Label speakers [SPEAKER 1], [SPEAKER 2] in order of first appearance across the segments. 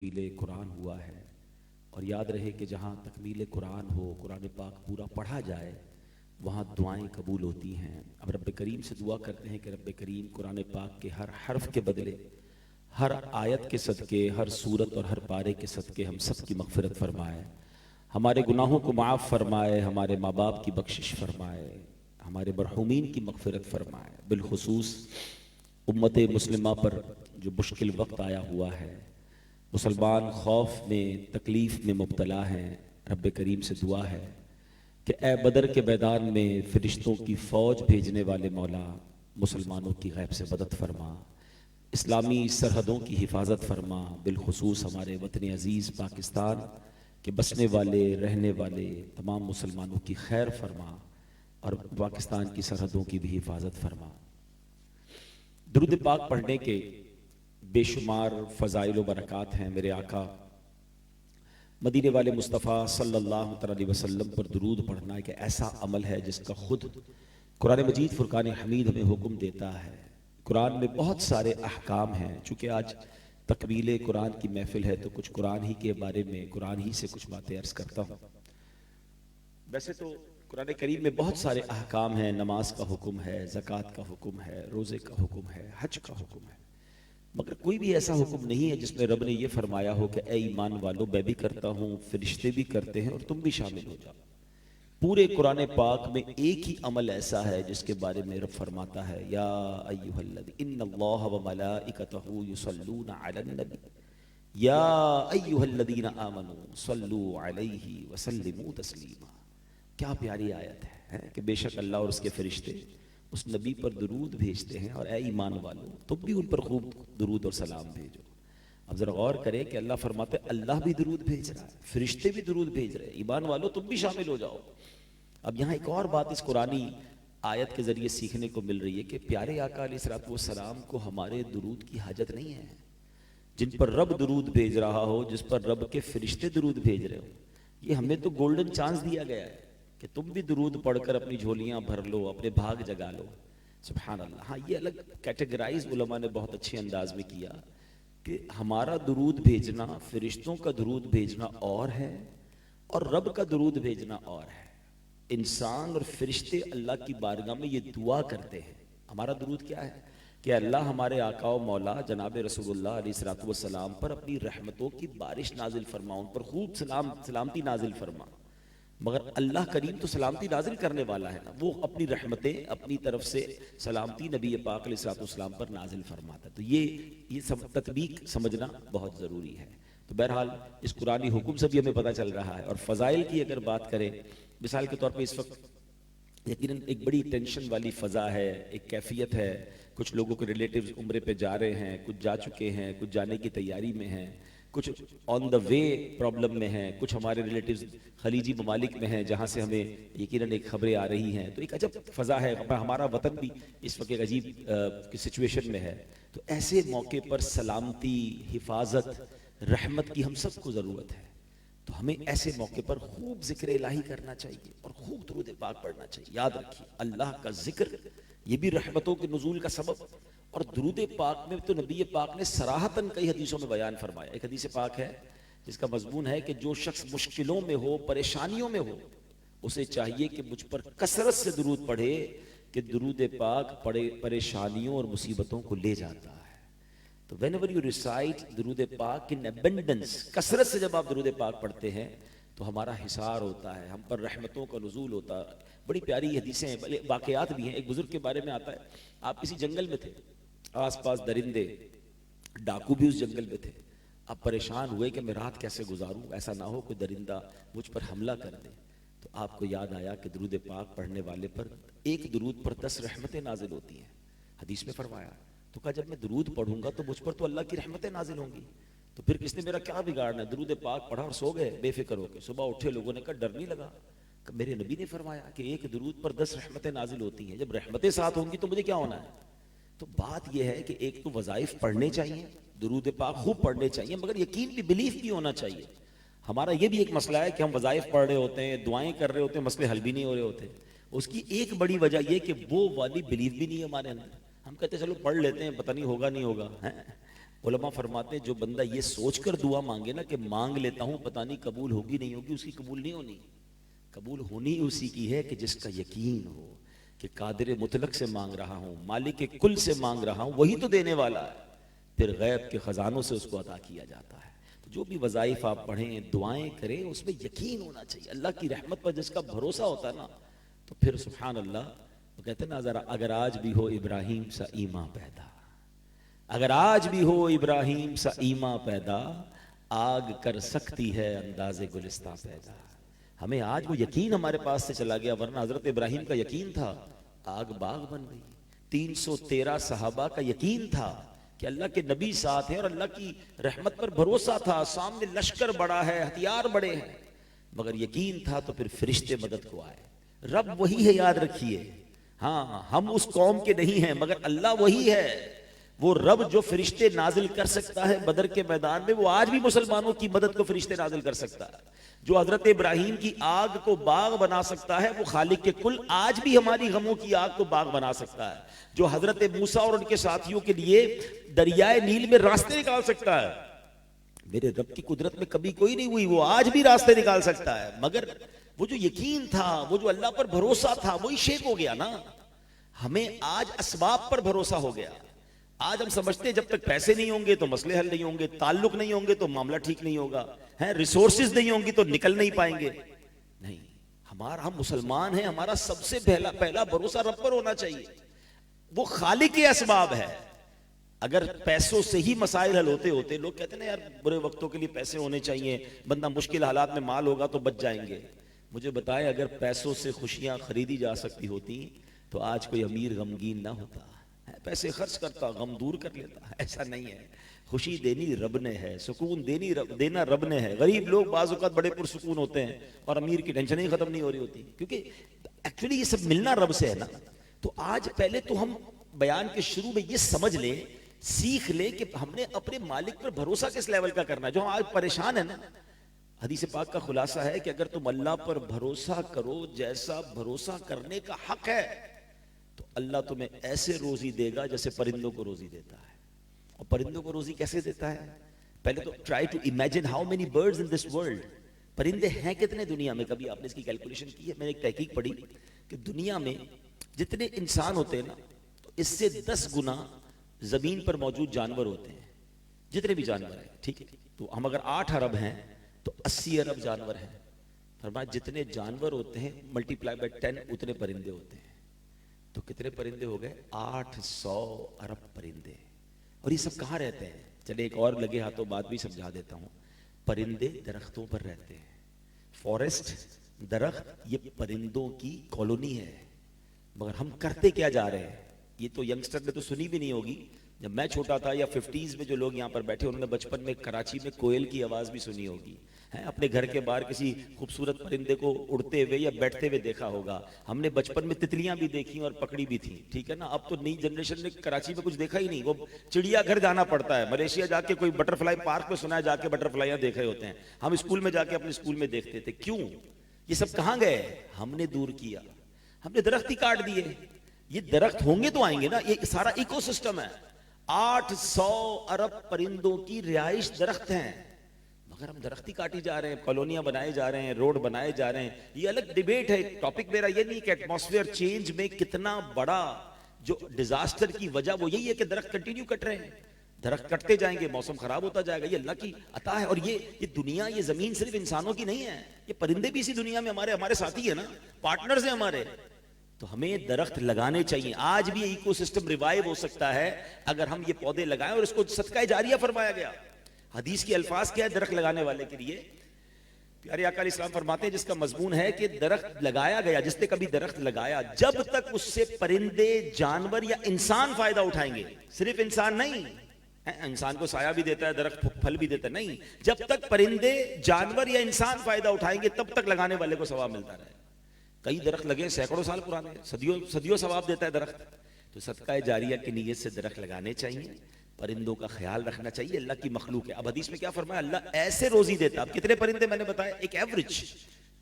[SPEAKER 1] तकमील कुरान हुआ है। और याद रहे कि जहाँ तकमील कुरान हो, कुरान पाक पूरा पढ़ा जाए, वहाँ दुआएं कबूल होती हैं। अब रब्बे करीम से दुआ करते हैं कि रब्बे करीम कुरान पाक के हर हर्फ के बदले, हर आयत के सदके, हर सूरत और हर पारे के सदके हम सब की मग़फ़िरत फरमाए, हमारे गुनाहों को माफ़ फरमाए, हमारे माँ बाप की बख्शिश फरमाए, हमारे मरहूमीन की मग़फ़िरत फरमाए। बिलखुसूस उम्मत मुस्लिमा पर जो मुश्किल वक्त आया हुआ है, मुसलमान खौफ में, तकलीफ़ में मुब्तला हैं। रब्बे करीम से दुआ है कि ए बदर के मैदान में फ़रिश्तों की फ़ौज भेजने वाले मौला, मुसलमानों की गैब से मदद फरमा, इस्लामी सरहदों की हिफाजत फरमा। बिलखुसूस हमारे वतन अज़ीज़ पाकिस्तान के बसने वाले, रहने वाले तमाम मुसलमानों की खैर फरमा और पाकिस्तान की सरहदों की भी हिफाजत फरमा। दुरूद पाक पढ़ने के बेशुमार फ़ज़ाइल व बरक़ात हैं। मेरे आका मदीने वाले मुस्तफ़ा सल्लल्लाहु अलैहि वसल्लम पर दुरूद पढ़ना एक ऐसा अमल है जिसका खुद कुरान मजीद फ़ुरक़ान हमीद हमें हुक्म देता है। कुरान में बहुत सारे अहकाम हैं। चूँकि आज तकमील कुरान की महफ़िल है तो कुछ कुरान ही के बारे में, कुरान ही से कुछ बातें अर्ज़ करता हूँ। वैसे तो कुरान करीम में बहुत सारे अहकाम हैं। नमाज का हुक्म है, ज़कात का हुक्म है, रोज़े का हुक्म है, हज का हुक्म है, मगर कोई भी ऐसा हुक्म नहीं है जिसमें रब ने यह फरमाया हो कि ए ईमान वालों, मैं भी करता हूँ, फरिश्ते भी करते हैं और तुम भी शामिल हो जाओ। पूरे कुरान पाक में एक ही अमल ऐसा है जिसके बारे में रब फरमाता है, या अय्युहल्लज़ी इन्नल्लाह व मलाइकतहू युसल्लूना अलन नबी या अय्युहल्लज़ीना आमनू सल्लू अलैहि व सल्लिमू तस्लीमा। क्या प्यारी आयत है कि बेशक अल्लाह और उसके फरिश्ते उस नबी पर दुरूद भेजते हैं और ए ईमान वालों, तुम भी उन पर खूब दुरूद और सलाम भेजो। अब जरा गौर करें कि अल्लाह फरमाते अल्लाह भी दुरूद भेज रहा है, फरिश्ते भी दुरूद भेज रहे हैं, ईमान वालों तुम भी शामिल हो जाओ। अब यहाँ एक और बात इस कुरानी आयत के जरिए सीखने को मिल रही है कि प्यारे आका अलैहिस्सलातु वस्सलाम को हमारे दुरूद की हाजत नहीं है। जिन पर रब दुरूद भेज रहा हो, जिस पर रब के फरिश्ते दुरूद भेज रहे हो, ये हमें तो गोल्डन चांस दिया गया है कि तुम भी दुरूद पढ़कर अपनी झोलियां भर लो, अपने भाग जगा लो। सुभान अल्लाह। हाँ, ये अलग कैटेगराइज उलमा ने बहुत अच्छे अंदाज में किया कि हमारा दुरूद भेजना, फरिश्तों का दुरूद भेजना और है और रब का दुरूद भेजना और है। इंसान और फरिश्ते अल्लाह की बारगाह में ये दुआ करते हैं। हमारा दुरूद क्या है कि अल्लाह हमारे आका व मौला जनाब रसूलुल्लाह अलैहिस्सलातु वस्सलाम पर अपनी रहमतों की बारिश नाजिल फरमा, उन पर खूब सलामती नाजिल फरमा। मगर अल्लाह करीम तो सलामती नाजिल करने वाला है ना, वो अपनी रहमतें अपनी तरफ से सलामती नबी पाक अलैहिस्सलातु वस्सलाम पर नाजिल फरमाता है। तो ये तत्बीक समझना बहुत ज़रूरी है। तो बहरहाल इस कुरानी हुक्म से भी हमें पता चल रहा है। और फ़ज़ाइल की अगर बात करें, मिसाल के तौर पर इस वक्त यकीनन एक बड़ी टेंशन वाली फ़ज़ा है, एक कैफियत है। कुछ लोगों के रिलेटिव्स उम्रे पे जा रहे हैं, कुछ जा चुके हैं, कुछ जाने की तैयारी में हैं, कुछ ऑन द वे प्रॉब्लम में हैं, कुछ हमारे रिलेटिव्स खलीजी ममालिक में हैं जहाँ से हमें यकीनन एक खबरें आ रही हैं। तो एक अजब फ़ज़ा है। हमारा वतन भी इस वक्त एक अजीब सिचुएशन में है। तो ऐसे मौके पर सलामती, हिफाजत, रहमत की हम सबको ज़रूरत है। तो हमें ऐसे मौके पर खूब जिक्र इलाही करना चाहिए और खूब दुरूद पाक पढ़ना चाहिए। याद रखिए, अल्लाह का जिक्र ये भी रहमतों के नुज़ूल का सबब। और दुरूद पाक में तो नबी पाक ने सराहतन कई हदीसों में बयान फरमाया। एक हदीस पाक है जिसका मजमून है कि जो शख्स मुश्किलों में हो, परेशानियों में हो, उसे चाहिए कि मुझ पर कसरत से दुरूद पढ़े कि दुरूद पाक परेशानियों और मुसीबतों को ले जाता है। तो whenever you recite दुरूद पाक in abundance, कसरत से जब आप दुरूद पाक पढ़ते हैं तो हमारा हिसार होता है, हम पर रहमतों का नुज़ूल होता है। बड़ी प्यारी हदीसें हैं, वाक़यात भी हैं। एक बुजुर्ग के बारे में आता है, आप किसी जंगल में थे, आसपास दरिंदे, डाकू भी उस जंगल में थे। आप परेशान हुए कि मैं रात कैसे गुजारूं, ऐसा ना हो कोई दरिंदा मुझ पर हमला कर दे। तो आपको याद आया कि दुरूद पाक पढ़ने वाले पर एक दुरूद पर 10 रहमतें नाजिल होती हैं। हदीस में फरमाया। तो कहा, जब मैं दुरूद पढ़ूंगा तो मुझ पर तो अल्लाह की रहमतें नाजिल होंगी, तो फिर किसने मेरा क्या बिगाड़ना है। दुरूद पाक पढ़ा और सो गए बेफिक्र होकर। सुबह उठे, लोगों ने कहा डर नहीं लगा? मेरे नबी ने फरमाया कि एक दुरूद पर 10 रहमतें नाजिल होती हैं। जब रहमतें साथ होंगी तो मुझे क्या होना है। तो बात यह है कि एक तो वज़ाइफ पढ़ने चाहिए, दुरूद पाक खूब पढ़ने चाहिए, मगर यकीन भी, बिलीफ भी होना चाहिए। हमारा ये भी एक मसला है कि हम वज़ाइफ पढ़ रहे होते हैं, दुआएं कर रहे होते हैं, मसले हल भी नहीं हो रहे होते। उसकी एक बड़ी वजह यह कि वो वाली बिलीफ भी नहीं है हमारे अंदर। हम कहते हैं चलो पढ़ लेते हैं, पता नहीं होगा नहीं होगा है। उलमा फरमाते हैं जो बंदा ये सोचकर दुआ मांगे ना कि मांग लेता हूं पता नहीं कबूल होगी नहीं होगी, उसकी कबूल नहीं होनी। कबूल होनी उसी की है कि जिसका यकीन हो कि कादिर मुतलक से मांग रहा हूं, मालिक कुल से मांग रहा हूं, वही तो देने वाला है, फिर गैब के खजानों से उसको अता किया जाता है। तो जो भी वज़ाइफ आप पढ़ें, दुआएं करें, उसमें यकीन होना चाहिए। अल्लाह की रहमत पर जिसका भरोसा होता है ना, तो फिर सुभान अल्लाह, वो कहते हैं ना, जरा अगर आज भी हो इब्राहिम सा ईमा पैदा, अगर आज भी हो इब्राहिम सा ईमा पैदा, आग कर सकती है अंदाजे गुलिस्तां पैदा। हमें आज वो यकीन हमारे पास से चला गया, वरना हजरत इब्राहिम का यकीन था, आग बाग बन गई। 313 सहाबा का यकीन था कि अल्लाह के नबी साथ हैं और अल्लाह की रहमत पर भरोसा था, सामने लश्कर बड़ा है, हथियार बड़े हैं, मगर यकीन था। तो फिर फरिश्ते मदद को आए। रब वही है, याद रखिए। हाँ, हम उस कौम के नहीं हैं, मगर अल्लाह वही है। वो रब जो फरिश्ते नाजिल कर सकता है बदर के मैदान में, वो आज भी मुसलमानों की मदद को फरिश्ते नाजिल कर सकता है। जो हजरत इब्राहिम की आग को बाग बना सकता है, वो खालिक के कुल आज भी हमारी गमों की आग को बाग बना सकता है। जो हजरत मूसा और उनके साथियों के लिए दरियाए नील में रास्ते निकाल सकता है, मेरे रब की कुदरत में कभी कोई नहीं हुई, वो आज भी रास्ते निकाल सकता है। मगर वो जो यकीन था, वो जो अल्लाह पर भरोसा था, वही शेक हो गया ना। हमें आज असबाब पर भरोसा हो गया। आज हम समझते हैं जब तक पैसे नहीं होंगे तो मसले हल नहीं होंगे, ताल्लुक नहीं होंगे तो मामला ठीक नहीं होगा, है रिसोर्सेज नहीं होंगी तो निकल नहीं पाएंगे। नहीं, हम मुसलमान हैं, हमारा सबसे पहला भरोसा रब पर होना चाहिए। वो खालिक के असबाब है। अगर पैसों से ही मसाइल हल होते होते, लोग कहते हैं ना यार बुरे वक्तों के लिए पैसे होने चाहिए, बंदा मुश्किल हालात में माल होगा तो बच जाएंगे। मुझे बताएं, अगर पैसों से खुशियां खरीदी जा सकती होती तो आज कोई अमीर गमगीन ना होता। पैसे खर्च करता, गम दूर कर लेता। ऐसा नहीं है। खुशी देनी रब ने है, सुकून देना रब ने है। गरीब लोग बाज़ औक़ात बड़े पुरसुकून होते हैं और अमीर की टेंशन ही खत्म नहीं हो रही होती, क्योंकि एक्चुअली ये सब मिलना रब से है ना। तो आज पहले तो हम बयान के शुरू में ये समझ ले, सीख ले कि हमने अपने मालिक पर भरोसा किस लेवल का करना है। जो हम आज परेशान है ना, हदीस पाक का खुलासा है कि अगर तुम अल्लाह पर भरोसा करो जैसा भरोसा करने का हक है, तो अल्लाह तुम्हें ऐसे रोजी देगा जैसे परिंदों को रोजी देता है। और परिंदों को रोजी कैसे देता है? पहले तो try to imagine how many birds in this world. परिंदे हैं कितने दुनिया में? कभी आपने इसकी कैलकुलेशन की है? मैंने एक तहकीक पढ़ी कि दुनिया में जितने इंसान होते हैं ना, तो इससे 10 गुना जमीन पर मौजूद जानवर होते हैं। जितने भी जानवर हैं, ठीक है, तो हम अगर 8 अरब हैं तो 80 अरब जानवर हैं। फरमाया जितने जानवर होते हैं मल्टीप्लाई बाय 10 उतने परिंदे होते हैं। तो कितने परिंदे हो गए? 800 अरब परिंदे। और ये सब कहाँ रहते हैं? चले एक और लगे हाथों बात भी समझा देता हूं। परिंदे दरख्तों पर रहते हैं। फॉरेस्ट, दरख्त, ये परिंदों की कॉलोनी है। मगर हम करते क्या जा रहे हैं? ये तो यंगस्टर ने तो सुनी भी नहीं होगी। जब मैं छोटा था या 50s में जो लोग यहाँ पर बैठे, उन्होंने बचपन में कराची में कोयल की आवाज भी सुनी होगी, है अपने घर के बाहर किसी खूबसूरत परिंदे को उड़ते हुए या बैठते हुए देखा होगा। हमने बचपन में तितलियां भी देखी और पकड़ी भी थी, ठीक है ना। अब तो नई जनरेशन ने कराची में कुछ देखा ही नहीं। वो चिड़ियाघर जाना पड़ता है, मलेशिया जाके कोई बटरफ्लाई पार्क में सुना है जाके बटरफ्लाइयां देख रहे होते हैं। हम स्कूल में जाके अपने स्कूल में देखते थे। क्यों? ये सब कहाँ गए? हमने दूर किया, हमने दरख्त ही काट दिए। ये दरख्त होंगे तो आएंगे ना, ये सारा इकोसिस्टम है। 800 अरब परिंदों की रिहाइश दरख्त हैं, मगर हम दरख्त ही काटी जा रहे हैं, कॉलोनियां बनाए जा रहे हैं, रोड बनाए जा रहे हैं। ये अलग डिबेट है। टॉपिक मेरा ये नहीं कि एटमॉस्फेयर चेंज में कितना बड़ा जो डिजास्टर की वजह वो यही है कि दरख्त कंटिन्यू कट रहे हैं। दरख्त कटते जाएंगे, मौसम खराब होता जाएगा। ये अल्लाह की अता है। और ये दुनिया, ये जमीन सिर्फ इंसानों की नहीं है, ये परिंदे भी इसी दुनिया में हमारे साथी है ना, पार्टनर्स हैं हमारे। तो हमें दरख्त लगाने चाहिए। आज भी इकोसिस्टम रिवाइव हो सकता है अगर हम ये पौधे लगाएं, और इसको सदका जारिया फरमाया गया। हदीस के अल्फाज क्या है दरख्त लगाने वाले के लिए? प्यारे आका अलैहिस्सलाम फरमाते हैं, जिसका मजमून है कि दरख्त लगाया गया, जिसने कभी दरख्त लगाया, जब तक उससे परिंदे, जानवर या इंसान फायदा उठाएंगे, सिर्फ इंसान नहीं, इंसान को साया भी देता है दरख्त, फल भी देता है, नहीं, जब तक परिंदे, जानवर या इंसान फायदा उठाएंगे तब तक लगाने वाले को सवाब मिलता रहे। कई दरख्त लगे सैकड़ों साल पुराने, सदियों सवाब देता है दरख्त। तो सदका जारिया की नीयत से दरख्त लगाने चाहिए, परिंदों का ख्याल रखना चाहिए। अल्लाह की मखलूक है। अब हदीस में क्या फरमाया? अल्लाह ऐसे रोजी देता। अब कितने परिंदे मैंने बताया? एक एवरेज,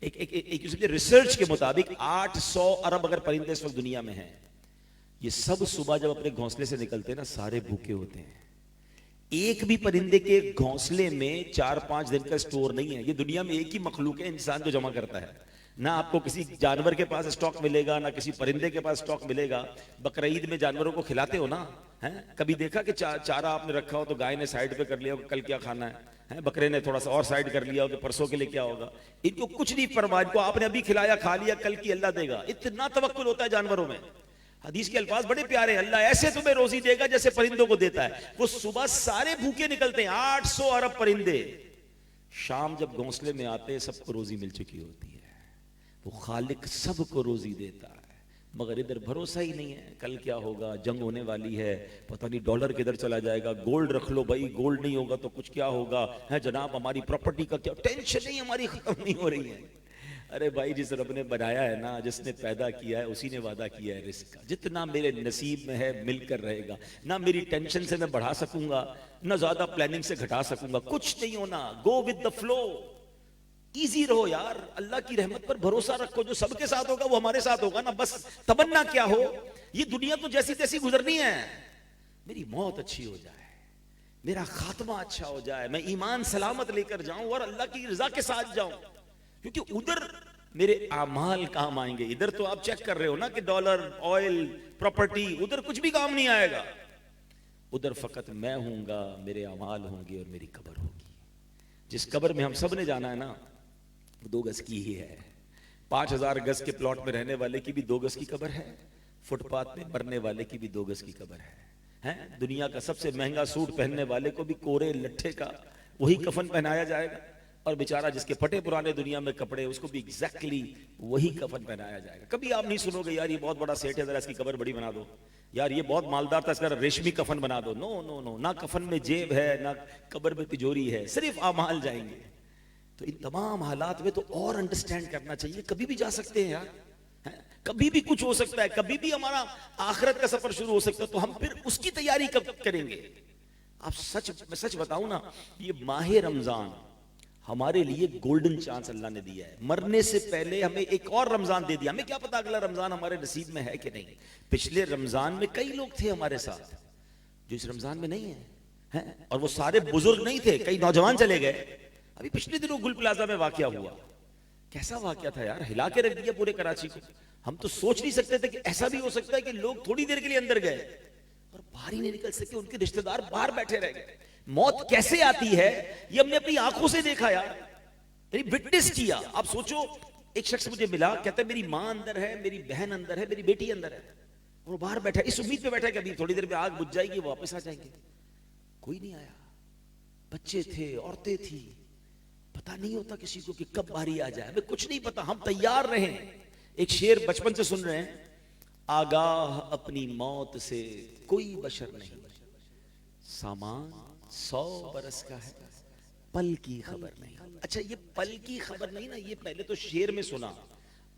[SPEAKER 1] एक रिसर्च के मुताबिक 800 अरब अगर परिंदे इस वक्त दुनिया में हैं। ये सब सुबह जब अपने घोंसले से निकलते हैं ना, सारे भूखे होते हैं। एक भी परिंदे के घोंसले में 4-5 दिन का स्टोर नहीं है। ये दुनिया में एक ही मखलूक है इंसान जो जमा करता है। ना आपको किसी जानवर के पास स्टॉक मिलेगा, ना किसी परिंदे के पास स्टॉक मिलेगा। बकरीद में जानवरों को खिलाते हो ना, है? कभी देखा कि चारा आपने रखा हो तो गाय ने साइड पे कर लिया हो कल क्या खाना है, बकरे ने थोड़ा सा और साइड कर लिया हो कि परसों के लिए क्या होगा। इनको कुछ नहीं परवाह, इनको आपने अभी खिलाया खा लिया, कल की अल्लाह देगा। इतना तवक्कुल होता है जानवरों में। हदीस के अल्फाज बड़े प्यारे हैं, अल्लाह ऐसे तुम्हें रोजी देगा जैसे परिंदों को देता है। वो सुबह सारे भूखे निकलते हैं, 800 अरब परिंदे। शाम जब घोंसले में आते हैं सबको रोजी मिल चुकी होती है। वो खालिक सबको रोजी देता है, मगर इधर भरोसा ही नहीं है, कल क्या होगा, जंग होने वाली है, पता नहीं डॉलर किधर चला जाएगा, गोल्ड रख लो भाई, गोल्ड नहीं होगा तो कुछ क्या होगा, है जनाब हमारी प्रॉपर्टी का क्या, टेंशन नहीं हमारी खत्म नहीं हो रही है। अरे भाई जिस रब ने बनाया है ना, जिसने पैदा किया है, उसी ने वादा किया है रिस्क का, जितना मेरे नसीब में है मिलकर रहेगा। ना मेरी टेंशन से मैं बढ़ा सकूंगा, ना ज्यादा प्लानिंग से घटा सकूंगा, कुछ नहीं होना। Go with the flow, easy रहो यार, अल्लाह की रहमत पर भरोसा रखो, जो सबके साथ होगा वो हमारे साथ होगा ना। बस तमन्ना क्या हो, ये दुनिया तो जैसी तैसी गुजरनी है, मेरी मौत अच्छी हो जाए, मेरा खात्मा अच्छा हो जाए, मैं ईमान सलामत लेकर जाऊं और अल्लाह की रजा के साथ जाऊं, क्योंकि उधर मेरे आमाल काम आएंगे। इधर तो आप चेक कर रहे हो ना कि डॉलर, ऑयल, प्रॉपर्टी, उधर कुछ भी काम नहीं आएगा। उधर फकत मैं हूंगा, मेरे अमाल होंगे और मेरी कब्र होगी। जिस कब्र में हम सब ने जाना है ना, 2 गज की ही है। 5000 गज के प्लॉट में रहने वाले की भी 2 गज की कब्र है, फुटपाथ में मरने वाले की भी 2 गज की कब्र है। दुनिया का सबसे महंगा सूट पहनने वाले को भी कोरे लट्ठे का वही कफन पहनाया जाएगा, और बेचारा जिसके फटे पुराने दुनिया में कपड़े, उसको भी एग्जैक्टली वही कफन पहनाया जाएगा। कभी आप नहीं सुनोगे यार ये बहुत बड़ा सेठ है, जरा इसकी कब्र बड़ी बना दो, यार ये बहुत मालदार था, इसका रेशमी कफन बना दो। नो नो नो, ना कफन में जेब है, ना कब्र में तिजोरी है, सिर्फ आमाल जाएंगे। तो इन तमाम हालात में तो और अंडरस्टैंड करना चाहिए, कभी भी जा सकते हैं यार, कभी भी कुछ हो सकता है, कभी भी हमारा आखिरत का सफर शुरू हो सकता है, तो हम फिर उसकी तैयारी कब करेंगे। आप मैं सच बताऊं ना, ये माह रमजान हमारे लिए गोल्डन चांस अल्लाह ने दिया है। मरने से पहले हमें एक और रमजान दे दिया, हमें क्या पता अगला रमजान हमारे नसीब में है कि नहीं। पिछले रमजान में कई लोग थे हमारे साथ जो इस रमजान में नहीं है, और वो सारे बुजुर्ग नहीं थे, कई नौजवान चले गए। अभी पिछले दिनों गुल प्लाजा में वाकया हुआ, कैसा वाकया था यार, हिला के रख दिया पूरे कराची को। हम तो सोच नहीं सकते थे कि ऐसा भी हो सकता है कि लोग थोड़ी देर के लिए अंदर गए और बाहर ही नहीं निकल सके, उनके रिश्तेदार बाहर बैठे रह गए। मौत कैसे आती है ये हमने अपनी आंखों से देखा यार, यानी विटनेस किया। आप सोचो, एक शख्स मुझे मिला, कहता है मेरी माँ अंदर है, मेरी बहन अंदर है, मेरी बेटी अंदर है, और वो बाहर बैठा, इस उम्मीद पे बैठा कि अभी थोड़ी देर में आग बुझ जाएगी, वापस आ जाएंगे। कोई नहीं आया, बच्चे थे, औरतें थी, पता नहीं होता किसी को कि कब बारी आ जाए, हमें कुछ नहीं पता, हम तैयार रहे। एक शेर बचपन से सुन रहे हैं, आगाह अपनी मौत से कोई बशर नहीं, सामान 100 बरस का है, पल की खबर नहीं। अच्छा, ये पल की खबर नहीं ना, ये पहले तो शेर में सुना,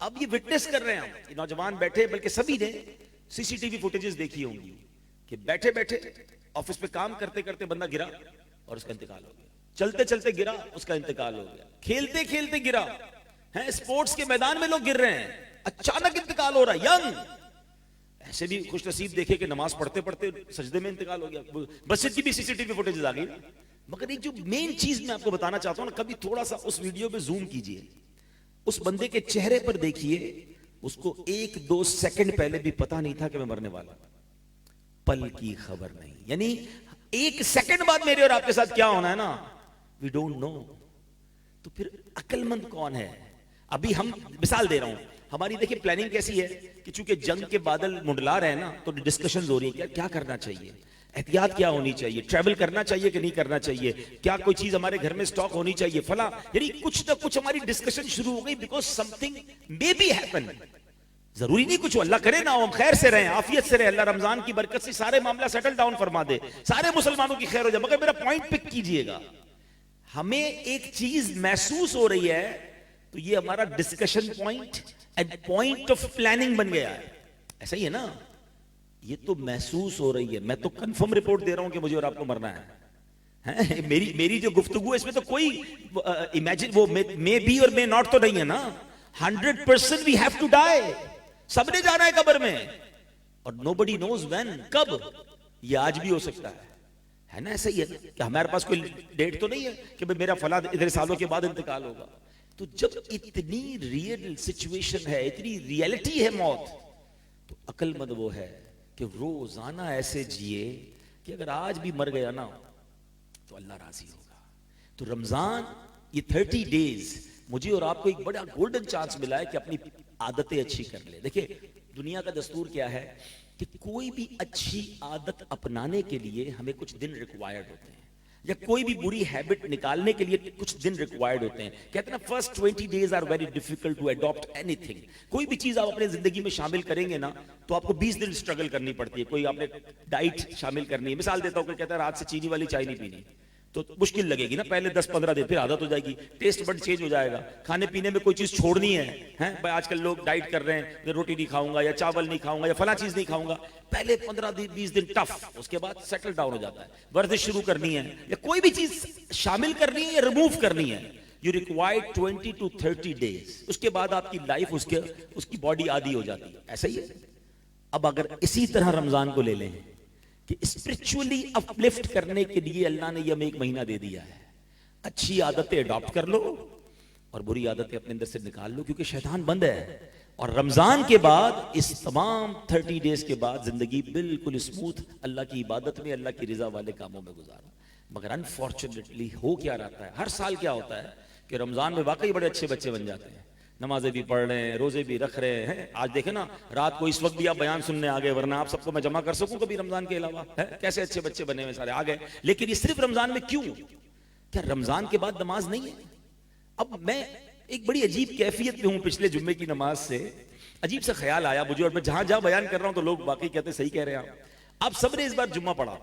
[SPEAKER 1] अब ये विटनेस कर रहे हैं हम। नौजवान बैठे, बल्कि सभी ने सीसीटीवी फुटेजेस देखी होंगी कि बैठे बैठे ऑफिस पे काम करते करते बंदा गिरा और उसका इंतकाल हो गया, चलते चलते गिरा, उसका इंतकाल हो गया, खेलते खेलते गिरा है, स्पोर्ट्स के मैदान में लोग गिर रहे हैं, अचानक इंतकाल हो रहा है। यंग ऐसे भी खुश नसीब देखे कि नमाज पढ़ते पढ़ते सजदे में इंतकाल हो गया। मस्जिद की भी सीसीटीवी फुटेज आ गई। मगर एक जो मेन चीज मैं आपको बताना चाहता हूं ना, कभी थोड़ा सा उस वीडियो में जूम कीजिए, उस बंदे के चेहरे पर देखिए, उसको 1-2 सेकंड पहले भी पता नहीं था कि मैं मरने वाला, पल की खबर नहीं। यानी 1 सेकंड बाद मेरे और आपके साथ क्या होना है ना, वी डोंट नो। तो फिर अक्लमंद कौन है? अभी हम मिसाल दे रहा हूं, हमारी देखिए प्लानिंग कैसी है कि चूंकि जंग के बादल मुंडला रहे हैं ना, तो डिस्कशंस हो रही है क्या करना चाहिए, एहतियात क्या होनी चाहिए, ट्रैवल करना चाहिए कि नहीं करना चाहिए, क्या कोई चीज हमारे घर में स्टॉक होनी चाहिए, फला, यानी कुछ ना कुछ हमारी डिस्कशन शुरू हो गई, because something may be happen. जरूरी नहीं कुछ, अल्लाह करे ना, हम खैर से रहें, आफियत से रहें, अल्लाह रमजान की बरकत से सारे मामला सेटल डाउन फरमा दे, सारे मुसलमानों की खैर हो जाए। मगर मेरा पॉइंट पिक कीजिएगा, हमें एक चीज महसूस हो रही है, तो ये हमारा discussion point and point of planning बन गया है। ऐसा ही है ना, ये तो महसूस हो रही है, मैं तो कंफर्म रिपोर्ट दे रहा हूं कि मुझे और आपको मरना है। मेरी जो गुफ्तगू है इसमें तो कोई इमेजिन, वो मे बी और मे नॉट तो नहीं है ना, 100% वी हैव टू डाई, सबने जाना है कब्र में, और नोबडी नोज व्हेन, कब, ये आज भी हो सकता है ना, ऐसा ही है कि हमारे पास कोई डेट तो नहीं है कि भाई मेरा फला इतने सालों के बाद इंतकाल होगा। तो जब इतनी रियल सिचुएशन है, इतनी रियलिटी है मौत, तो अक्लमंद वो है कि रोजाना ऐसे जिए कि अगर आज भी मर गया ना तो अल्लाह राजी होगा। तो रमजान ये 30 डेज मुझे और आपको एक बड़ा गोल्डन चांस मिला है कि अपनी आदतें अच्छी कर ले। देखिए दुनिया का दस्तूर क्या है कि कोई भी अच्छी आदत अपनाने के लिए हमें कुछ दिन रिक्वायर्ड होते हैं, या कोई भी बुरी हैबिट निकालने के लिए कुछ दिन रिक्वायर्ड होते हैं। कहते हैं ना first 20 days are very difficult to adopt anything. कोई भी चीज आप अपने जिंदगी में शामिल करेंगे ना तो आपको 20 दिन स्ट्रगल करनी पड़ती है। कोई आपने डाइट शामिल करनी है, मिसाल देता हूं, कोई कहता है रात से चीनी वाली चाय नहीं पीनी, तो मुश्किल लगेगी ना पहले 10-15 दिन, फिर आदत हो जाएगी, टेस्ट बड चेंज हो जाएगा। खाने पीने में कोई चीज छोड़नी है, हैं भाई आजकल लोग डाइट कर रहे हैं, मैं रोटी नहीं खाऊंगा या चावल नहीं खाऊंगा या फला चीज नहीं खाऊंगा, पहले 15-20 दिन टफ, उसके बाद सेटल डाउन हो जाता है। वर्जिश शुरू करनी है या कोई भी चीज शामिल करनी है या रिमूव करनी है, यू रिक्वायर्ड 20 to 30 डेज। उसके बाद आपकी लाइफ उसकी बॉडी आदी हो जाती है। ऐसा ही है। अब अगर इसी तरह रमजान को ले लें कि स्पिरिचुअली अपलिफ्ट करने के लिए अल्लाह ने ये हमें 1 महीना दे दिया है, अच्छी आदतें अडॉप्ट कर लो और बुरी आदतें अपने अंदर से निकाल लो, क्योंकि शैतान बंद है। और रमजान के बाद इस तमाम 30 डेज के बाद जिंदगी बिल्कुल स्मूथ अल्लाह की इबादत में, अल्लाह की रिजा वाले कामों में गुजारो। मगर अनफॉर्चुनेटली हो क्या रहता है, हर साल क्या होता है कि रमजान में वाकई बड़े अच्छे बच्चे बन जाते हैं, नमाजें भी पढ़ रहे हैं, रोजे भी रख रहे हैं। आज देखे ना रात को इस वक्त भी आप बयान सुनने आ गए, वरना आप सबको मैं जमा कर सकूं कभी रमजान के अलावा, है कैसे अच्छे बच्चे बने हुए सारे आ गए। लेकिन ये सिर्फ रमजान में क्यों? क्या रमजान के बाद नमाज नहीं है? अब मैं एक बड़ी अजीब कैफियत में हूं पिछले जुम्मे की नमाज से, अजीब सा ख्याल आया मुझे, और मैं जहां जहां बयान कर रहा हूं तो लोग बाकी कहते सही कह रहे हैं आप सबने इस बार जुम्मा पढ़ा।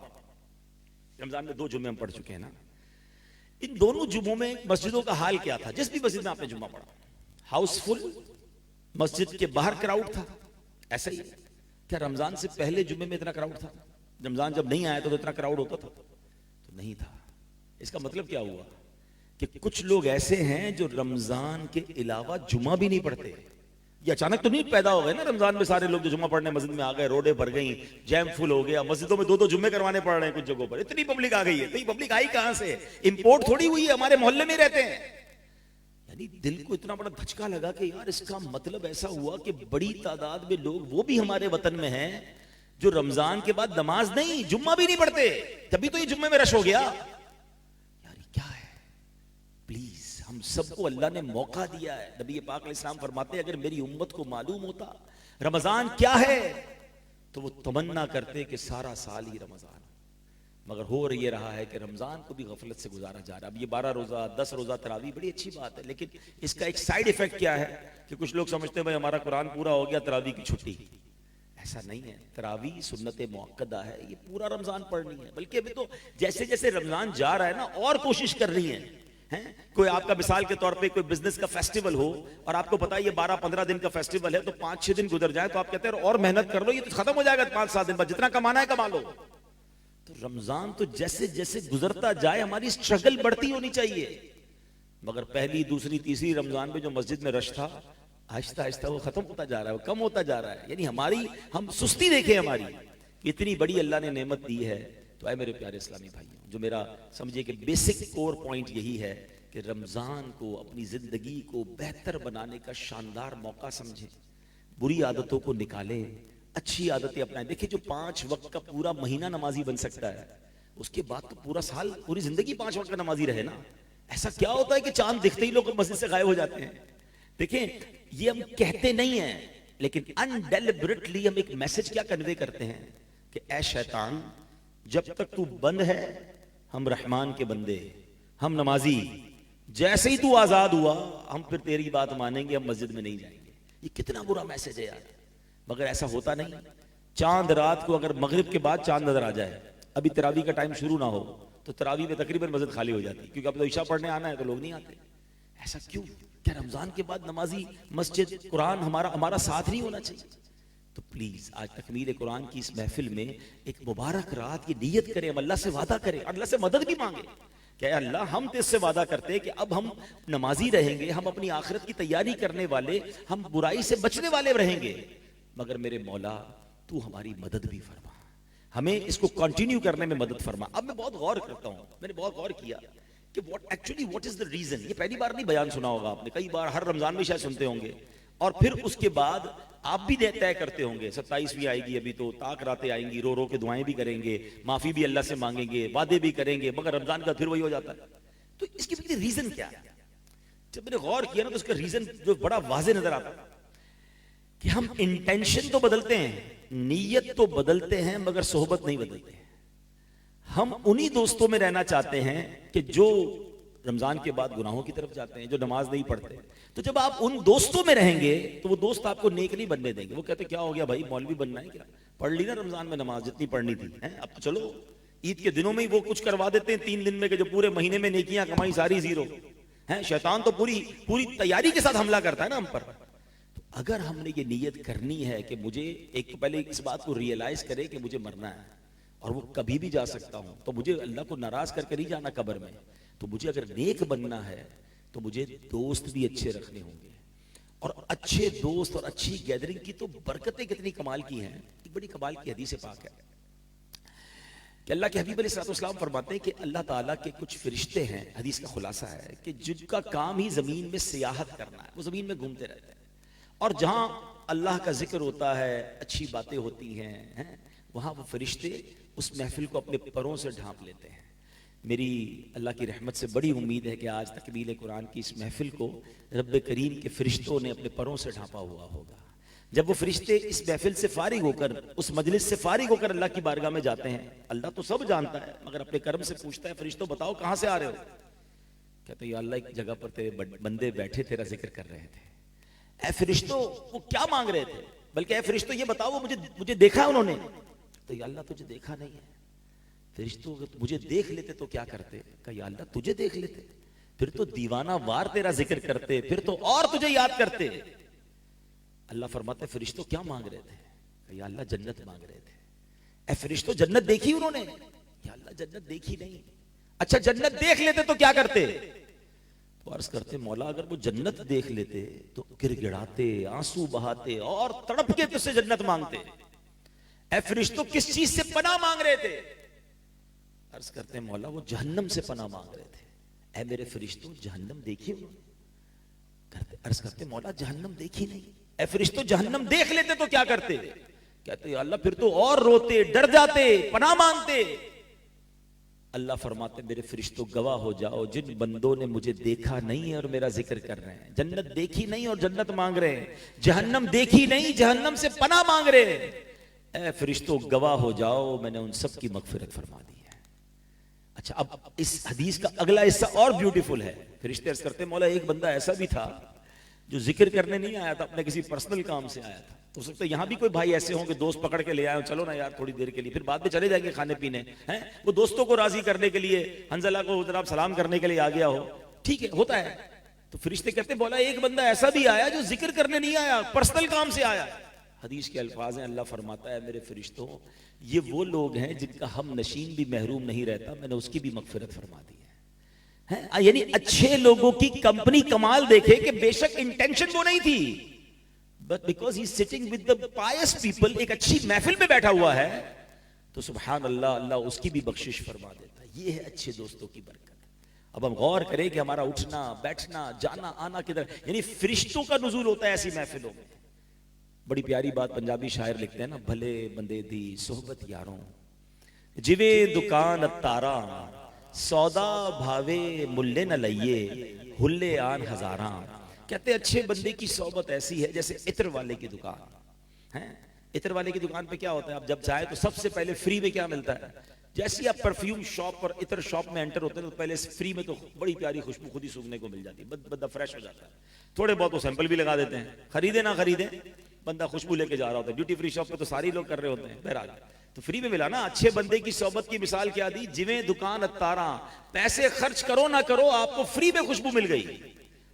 [SPEAKER 1] रमजान में 2 जुम्मे हम पढ़ चुके हैं ना, इन दोनों जुम्मों में मस्जिदों का हाल क्या था? जिस भी मस्जिद में आपने जुम्मा पढ़ा हाउसफुल, मस्जिद के बाहर क्राउड था, ऐसा ही क्या रमजान से पहले जुम्मे में इतना क्राउड था? रमजान जब नहीं आया तो इतना क्राउड होता था? तो नहीं था। इसका मतलब क्या हुआ कि कुछ लोग ऐसे हैं जो रमजान के अलावा जुम्मा भी नहीं पढ़ते। ये अचानक तो नहीं पैदा हो गए ना रमजान में सारे लोग जो जुम्मा पढ़ने मस्जिद में आ गए, रोडे भर गई, जैम फुल हो गया, मस्जिदों में 2-2 जुम्मे करवाने पड़ रहे हैं कुछ जगहों पर, इतनी पब्लिक आ गई है। तो ये पब्लिक आई कहां से? इंपोर्ट थोड़ी हुई है, हमारे मोहल्ले में रहते हैं। दिल को इतना बड़ा धचका लगा कि यार इसका मतलब ऐसा हुआ कि बड़ी तादाद में लोग वो भी हमारे वतन में हैं जो रमजान के बाद नमाज नहीं, जुम्मा भी नहीं पढ़ते। तभी तो ये जुम्मे में रश हो गया। यार क्या है? प्लीज हम सबको अल्लाह ने मौका दिया है। नबी पाक अलैहिस्सलाम फरमाते हैं अगर मेरी उम्मत को मालूम होता रमजान क्या है तो वो तमन्ना करते कि सारा साल ही रमजान। मगर हो ये रहा है कि रमजान को भी गफलत से गुजारा जा रहा है। अब ये 12 रोजा 10 रोजा तरावी बड़ी अच्छी बात है, लेकिन इसका एक साइड इफेक्ट क्या है कि कुछ लोग समझते हैं भाई हमारा कुरान पूरा हो गया, तरावी की छुट्टी। ऐसा नहीं है। तरावी सुन्नत मुअक्कदा है, ये पूरा रमजान पढ़नी है। बल्कि अभी तो जैसे जैसे रमजान जा रहा है ना और कोशिश कर रही है। कोई आपका मिसाल के तौर पे कोई बिजनेस का फेस्टिवल हो और आपको पता है ये 12-15 दिन का फेस्टिवल है, तो 5-6 दिन गुजर जाए तो आप कहते हैं और मेहनत कर लो, ये तो खत्म हो जाएगा 5-7 दिन बाद, जितना कमाना है कमा लो। तो रमजान तो जैसे जैसे गुजरता जाए हमारी स्ट्रगल बढ़ती होनी चाहिए। मगर पहली, दूसरी, तीसरी रमजान में जो मस्जिद में रश था, आहिस्ता आहिस्ता वो खत्म होता जा रहा है, वो कम होता जा रहा है। यानी हम सुस्ती देखें हमारी, इतनी बड़ी अल्लाह ने नेमत दी है। तो आए मेरे प्यारे इस्लामी भाइयों, जो मेरा समझिए कि बेसिक कोर पॉइंट यही है कि रमजान को अपनी जिंदगी को बेहतर बनाने का शानदार मौका समझें, बुरी आदतों को निकालें, अच्छी आदतें अपनाएं। देखिए जो 5 वक्त का पूरा महीना नमाजी बन सकता है, उसके बाद तो पूरा साल, पूरी जिंदगी 5 वक्त का नमाजी रहे ना। ऐसा क्या होता है कि चांद दिखते ही लोग मस्जिद से गायब हो जाते हैं? देखिए ये हम कहते नहीं है, लेकिन अनडेलिबरेटली हम एक मैसेज क्या कन्वे करते हैं कि ऐ शैतान, जब तक तू बंद है हम रहमान के बंदे, हम नमाजी, जैसे ही तू आजाद हुआ हम फिर तेरी बात मानेंगे, हम मस्जिद में नहीं जाएंगे। ये कितना बुरा मैसेज है यार। मगर ऐसा होता नहीं। चांद रात को अगर मगरिब के बाद चांद नजर आ जाए, अभी तरावी का टाइम शुरू ना हो, तो तरावी में तकरीबन मस्जिद खाली हो जाती, क्योंकि अब तो ईशा पढ़ने आना है तो लोग नहीं आते। ऐसा क्यों? क्या रमजान के बाद नमाजी, मस्जिद, कुरान हमारा साथ नहीं होना चाहिए? तो प्लीज आज तकमील कुरान की इस महफिल में एक मुबारक रात की नियत करें, हम अल्लाह से वादा करें, अल्लाह से मदद भी मांगे कि अल्लाह हम तेरे वादा करते हैं कि अब हम नमाजी रहेंगे, हम अपनी आखिरत की तैयारी करने वाले, हम बुराई से बचने वाले रहेंगे। मगर मेरे मौला तू हमारी मदद भी फरमा, हमें इसको कंटिन्यू करने में मदद फरमा। अब मैं बहुत गौर करता हूं, मैंने बहुत गौर किया कि व्हाट इज द रीजन। ये पहली बार नहीं बयान सुना होगा आपने, कई बार हर रमजान में शायद सुनते होंगे, और फिर उसके बाद आप भी तय करते होंगे 27वीं आएगी, अभी तो ताक रातें आएंगी, रो रो के दुआएं भी करेंगे, माफी भी अल्लाह से मांगेंगे, वादे भी करेंगे, मगर रमजान का फिर वही हो जाता है। तो इसके पीछे रीजन क्या है? जब मैंने गौर किया ना तो उसका रीजन जो बड़ा वाजे नजर आता है कि हम इंटेंशन तो बदलते हैं, नीयत तो बदलते हैं, मगर सोहबत नहीं बदलते हैं। हम उन्हीं दोस्तों में रहना चाहते हैं कि जो रमजान के बाद गुनाहों की तरफ जाते हैं, जो नमाज नहीं पढ़ते। तो जब आप उन दोस्तों में रहेंगे तो वो दोस्त आपको नेक नहीं बनने देंगे। वो कहते क्या हो गया भाई, मौलवी बनना है क्या? पढ़ ली ना रमजान में नमाज जितनी पढ़नी थी, अब तो चलो ईद के दिनों में ही वो कुछ करवा देते हैं 3 दिन में, कि जो पूरे महीने में नेकियां कमाई सारी जीरो है। शैतान तो पूरी तैयारी के साथ हमला करता है ना हम पर। तो अगर हमने ये नीयत करनी है कि मुझे एक तो पहले इस बात को रियलाइज करे कि मुझे मरना है और वो कभी भी जा सकता हूं, तो मुझे अल्लाह को नाराज करके नहीं जाना कब्र में। तो मुझे अगर नेक बनना है तो मुझे दोस्त भी अच्छे रखने होंगे, और अच्छे दोस्त और अच्छी गैदरिंग की तो बरकतें कितनी कमाल की हैं। एक बड़ी कमाल की हदीस पाक है कि अल्लाह के हबीब अलैहिस्सलाम फरमाते हैं कि अल्लाह ताला के कुछ फरिश्ते हैं, हदीस का खुलासा है कि जिनका काम ही जमीन में सियाहत करना है, वो जमीन में घूमते रहते हैं, और जहां अल्लाह का जिक्र होता है, अच्छी बातें होती हैं, वहां वो फरिश्ते उस महफिल को अपने परों से ढांप लेते हैं। मेरी अल्लाह की रहमत से बड़ी उम्मीद है कि आज तकमील कुरान की इस महफिल को रब्बे करीम के फरिश्तों ने अपने परों से ढांपा हुआ होगा। जब वो फरिश्ते इस महफिल से फारिग होकर, उस मजलिस से फारिग होकर अल्लाह की बारगाह में जाते हैं, अल्लाह तो सब जानता है मगर अपने कर्म से पूछता है, फरिश्तों बताओ कहां से आ रहे हो? कहते या अल्लाह एक जगह पर तेरे बंदे बैठे तेरा जिक्र कर रहे थे। ऐ फरिश्तों वो क्या मांग रहे थे? बल्कि ऐ फरिश्तों ये बताओ वो मुझे देखा है उन्होंने? तो या अल्लाह तुझे देखा नहीं है। फरिश्तों अगर मुझे देख लेते तो क्या करते? कहा या अल्लाह तुझे देख लेते फिर तो दीवाना वार तेरा जिक्र करते, फिर तो और तुझे याद करते। अल्लाह फरमाते फरिश्तों क्या मांग रहे थे? या अल्लाह जन्नत मांग रहे थे। ऐ फरिश्तों जन्नत देखी उन्होंने? या अल्लाह जन्नत देखी नहीं। अच्छा जन्नत देख लेते तो क्या करते? तो अर्ज करते मौला अगर वो जन्नत देख लेते तो गिड़गिड़ाते, आंसू बहाते और तड़प के तुझसे जन्नत मांगते। ऐ फरिश्तों किस चीज से पनाह मांग रहे थे? अर्ज करते मौला वो जहन्नम से पनाह मांग रहे थे। ऐ मेरे फरिश्तों जहन्नम देखी उन्होंने? अर्ज करते मौला जहन्नम देखी नहीं। ऐ फरिश्तों जहन्नम देख लेते तो क्या करते? कहते अल्लाह फिर तो और रोते, डर जाते, पनाह मांगते। अल्लाह फरमाते मेरे फरिश्तों गवाह हो जाओ, जिन बंदों ने मुझे देखा नहीं है और मेरा जिक्र कर रहे हैं, जन्नत देखी नहीं और जन्नत मांग रहे हैं, जहन्नम देखी नहीं जहन्नम से पनाह मांग रहे हैं, ऐ फरिश्तों गवाह हो जाओ मैंने उन सब की मगफिरत फरमा दी है। अच्छा अब इस हदीस का अगला हिस्सा और ब्यूटीफुल है। फरिश्ते अर्ज करते मौला एक बंदा ऐसा भी था जो जिक्र करने नहीं आया था, अपने किसी पर्सनल काम से आया था। हो सकता है यहाँ भी कोई भाई ऐसे हों कि दोस्त पकड़ के ले आए, चलो ना यार थोड़ी देर के लिए, फिर बाद में चले जाएंगे खाने पीने, हैं वो दोस्तों को राजी करने के लिए, हंजला को जरा सलाम करने के लिए आ गया हो, ठीक है होता है। तो फरिश्ते कहते बोला एक बंदा ऐसा भी आया जो जिक्र करने नहीं आया, पर्सनल काम से आया। हदीस के अल्फाज हैं, अल्लाह फरमाता है मेरे फरिश्तों ये वो लोग हैं जिनका हम नशीन भी महरूम नहीं रहता, मैंने उसकी भी मगफिरत फरमा दी है। यानी अच्छे लोगों की कंपनी कमाल देखे कि बेशक इंटेंशन वो नहीं थी, but because he sitting with the pious people, एक अच्छी महफिल में बैठा हुआ है, तो सुभान अल्लाह अल्लाह उसकी भी बख्शिश फरमा देता है। ये है अच्छे दोस्तों की बरकत। अब हम गौर करें कि हमारा उठना बैठना जाना आना किधर, यानी फरिश्तों का नुज़ूल होता है ऐसी महफिलों में। बड़ी प्यारी बात पंजाबी शायर लिखते हैं ना, भले बंदे दी सोहबत यारों जिवे दुकान तारा, सौदा भावे मुल्ले न लइये हुल्ले आन हजारा। कहते अच्छे बंदे की सोहबत ऐसी है जैसे इत्र वाले की दुकान है। इत्र वाले की दुकान पे क्या होता है, आप जब जाए तो सबसे पहले फ्री में क्या मिलता है? जैसे ही आप परफ्यूम शॉप पर इत्र शॉप में एंटर होते हैं तो पहले फ्री में तो बड़ी प्यारी खुशबू खुद ही सूंघने को मिल जाती है, बंदा फ्रेश हो जाता है। थोड़े बहुत तो सैंपल भी लगा देते हैं, खरीदे ना खरीदे बंदा खुशबू लेके जा रहा होता है। ड्यूटी फ्री शॉप पे तो सारे लोग कर रहे होते हैं, बहरहाल तो फ्री में मिला ना। अच्छे बंदे की सोहबत की मिसाल क्या दी, जिवें दुकान अतारा, पैसे खर्च करो ना करो आपको फ्री में खुशबू मिल गई।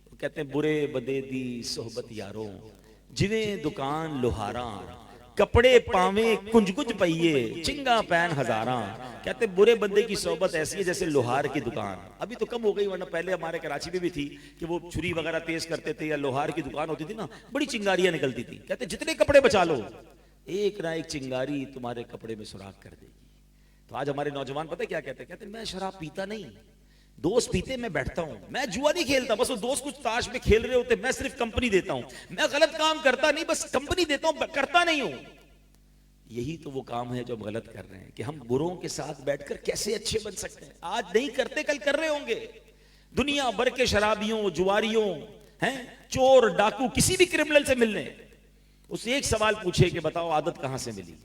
[SPEAKER 1] तो कहते हैं बुरे बंदे दी सोहबत यारों जिवें दुकान लोहारा, कपड़े पावे कुंज कुंज पहिए चिंगा पैन हजारा। कहते बुरे बंदे की सोहबत ऐसी है जैसे लोहार की दुकान। अभी तो कम हो गई, वरना पहले हमारे कराची में भी थी कि वो छुरी वगैरह तेज करते थे, या लोहार की दुकान होती थी ना, बड़ी चिंगारियां निकलती थी। कहते जितने कपड़े बचा लो एक ना एक चिंगारी तुम्हारे कपड़े में सुराख कर देगी। तो आज हमारे नौजवान पता है क्या कहते हैं? कहते हैं मैं शराब पीता नहीं, दोस्त पीते मैं बैठता हूं, मैं जुआ नहीं खेलता, बस वो दोस्त कुछ ताश में खेल रहे होते, मैं सिर्फ कंपनी देता हूं, मैं गलत काम करता नहीं, बस कंपनी देता हूं, करता नहीं हूं। यही तो वो काम है जो हम गलत कर रहे हैं कि हम बुरों के साथ बैठकर कैसे अच्छे बन सकते हैं। आज नहीं करते कल कर रहे होंगे। दुनिया भर के शराबियों, जुआरियों, हैं चोर डाकू, किसी भी क्रिमिनल से मिलने, उससे एक सवाल पूछे कि बताओ आदत कहां से मिली,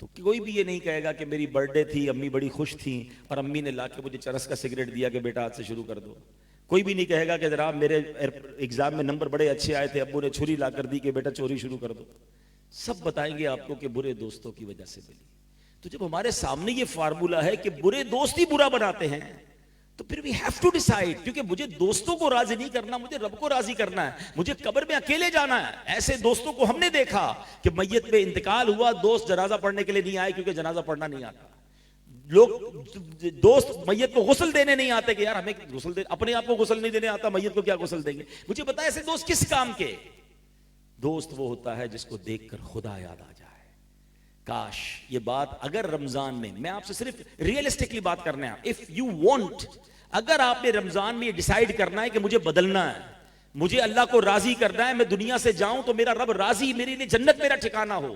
[SPEAKER 1] तो कोई भी ये नहीं कहेगा कि मेरी बर्थडे थी, अम्मी बड़ी खुश थी और अम्मी ने लाके मुझे चरस का सिगरेट दिया कि बेटा आज से शुरू कर दो। कोई भी नहीं कहेगा कि जनाब मेरे एग्जाम में नंबर बड़े अच्छे आए थे, अब्बू ने छुरी ला कर दी कि बेटा चोरी शुरू कर दो। सब बताएंगे आपको कि बुरे दोस्तों की वजह से मिली। तो जब हमारे सामने ये फार्मूला है कि बुरे दोस्त ही बुरा बनाते हैं, तो फिर वी हैव टू डिसाइड, क्योंकि मुझे दोस्तों को राजी नहीं करना, मुझे रब को राजी करना है, मुझे कब्र में अकेले जाना है। ऐसे दोस्तों को हमने देखा कि मैयत में इंतकाल हुआ, दोस्त जनाजा पढ़ने के लिए नहीं आए क्योंकि जनाजा पढ़ना नहीं आता। लोग दोस्त मैयत को गुस्ल देने नहीं आते कि यार हमें गुस्ल दे, अपने आप को गुस्ल नहीं देने आता, मैयत को क्या गुस्ल देंगे। मुझे पता है ऐसे दोस्त किस काम के। दोस्त वो होता है जिसको देखकर खुदा याद आ जाए। काश ये बात अगर रमजान में, मैं आपसे सिर्फ रियलिस्टिकली बात करने हैं, इफ यू वांट, अगर आपने रमजान में ये डिसाइड करना है कि मुझे बदलना है, मुझे अल्लाह को राजी करना है, मैं दुनिया से जाऊं तो मेरा रब राजी, मेरे लिए जन्नत मेरा ठिकाना हो,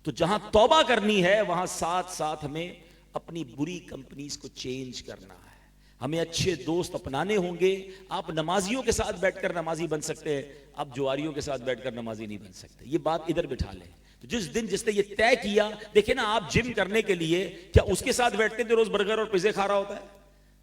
[SPEAKER 1] तो जहां तौबा करनी है वहां साथ साथ हमें अपनी बुरी कंपनीज को चेंज करना है। हमें अच्छे दोस्त अपनाने होंगे। आप नमाजियों के साथ बैठकर नमाजी बन सकते हैं, आप जुआरियों के साथ बैठकर नमाजी नहीं बन सकते। ये बात इधर बिठा लें। तो जिस दिन जिसने ये तय किया, देखिए ना, आप जिम करने के लिए क्या उसके साथ बैठते जो रोज बर्गर और पिज्जे खा रहा होता है,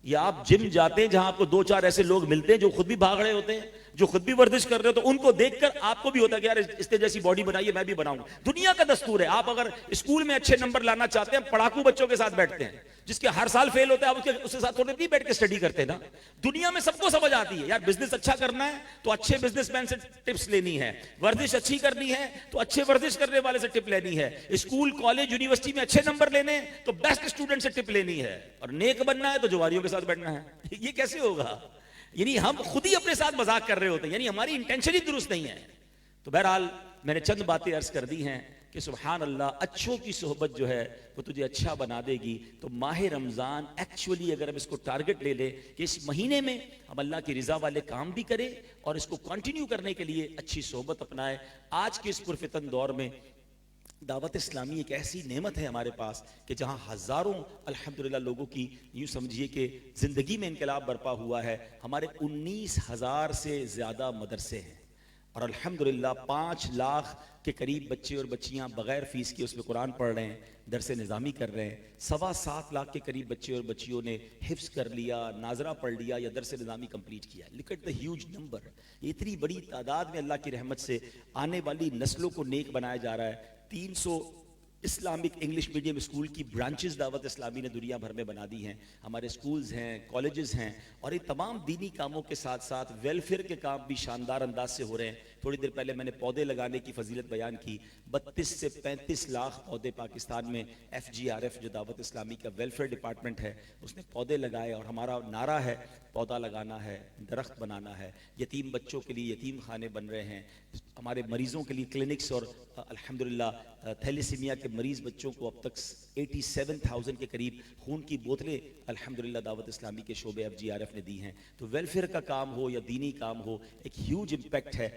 [SPEAKER 1] या आप जिम जाते हैं जहां आपको दो चार ऐसे लोग मिलते हैं जो खुद भी भाग रहे होते हैं, जो खुद भी वर्जिश कर रहे हो, तो उनको देखकर आपको भी होता है कि यार इसने जैसी बॉडी बनाई है मैं भी बनाऊं। दुनिया का दस्तूर है। आप अगर स्कूल में अच्छे नंबर लाना चाहते हैं, पढ़ाकू बच्चों के साथ बैठते हैं, जिसके हर साल फेल होते हैं, आप उसके साथ थोड़े नहीं बैठ के स्टडी करते हैं ना। दुनिया में सबको समझ आती है यार, बिजनेस अच्छा करना है तो अच्छे बिजनेसमैन से टिप्स लेनी है, वर्जिश अच्छी करनी है तो अच्छे वर्जिश करने वाले से टिप लेनी है, स्कूल कॉलेज यूनिवर्सिटी में अच्छे नंबर लेने हैं तो बेस्ट स्टूडेंट से टिप लेनी है, और नेक बनना है तो जुआरियों के साथ बैठना है। ये कैसे होगा? यानी हम खुद ही अपने साथ मजाक कर रहे होते हैं, यानी हमारी इंटेंशन ही दुरुस्त नहीं है। तो बहरहाल मैंने चंद बातें अर्ज कर दी हैं कि सुभान अल्लाह, अच्छों की सोहबत जो है वो तुझे अच्छा बना देगी। तो माह रमज़ान एक्चुअली अगर हम इसको टारगेट ले ले कि इस महीने में हम अल्लाह की रज़ा वाले काम भी करें और इसको कंटिन्यू करने के लिए अच्छी सोहबत अपनाएं। आज के इस पुरफितन दौर में दावत इस्लामी एक ऐसी नेमत है हमारे पास कि जहां हजारों अल्हम्दुलिल्लाह लोगों की, यूं समझिए कि जिंदगी में इनकलाब बरपा हुआ है। हमारे 19,000 से ज्यादा मदरसे हैं और अल्हम्दुलिल्लाह 5 लाख के करीब बच्चे और बच्चियां बगैर फीस के उसमें कुरान पढ़ रहे हैं, दरसे निज़ामी कर रहे हैं। 7.25 लाख के करीब बच्चे और बच्चियों ने हिफ्स कर लिया, नाजरा पढ़ लिया या दरसे निज़ामी कंप्लीट किया। Look at the huge number. इतनी बड़ी तादाद में अल्लाह की रहमत से आने वाली नस्लों को नेक बनाया जा रहा है। 300 इस्लामिक इंग्लिश मीडियम स्कूल की ब्रांचेस दावत इस्लामी ने दुनिया भर में बना दी हैं। हमारे स्कूल्स हैं, कॉलेजेस हैं, और इन तमाम दीनी कामों के साथ साथ वेलफेयर के काम भी शानदार अंदाज से हो रहे हैं। थोड़ी देर पहले मैंने पौधे लगाने की फजीलत बयान की। 32 से 35 लाख पौधे पाकिस्तान में FGRF जो दावत इस्लामी का वेलफेयर डिपार्टमेंट है उसने पौधे लगाए, और हमारा नारा है पौधा लगाना है, दरख्त बनाना है। यतीम बच्चों के लिए यतीम खाने बन रहे हैं, हमारे मरीजों के लिए क्लिनिक्स, और अल्हम्दुलिल्लाह थैलेसीमिया के मरीज बच्चों को अब तक 87,000 के करीब खून की बोतलें अल्हम्दुलिल्लाह दावत इस्लामी के शोबे FGRF ने दी हैं। तो वेलफेयर का काम हो या दीनी काम हो, एक ह्यूज इम्पैक्ट है।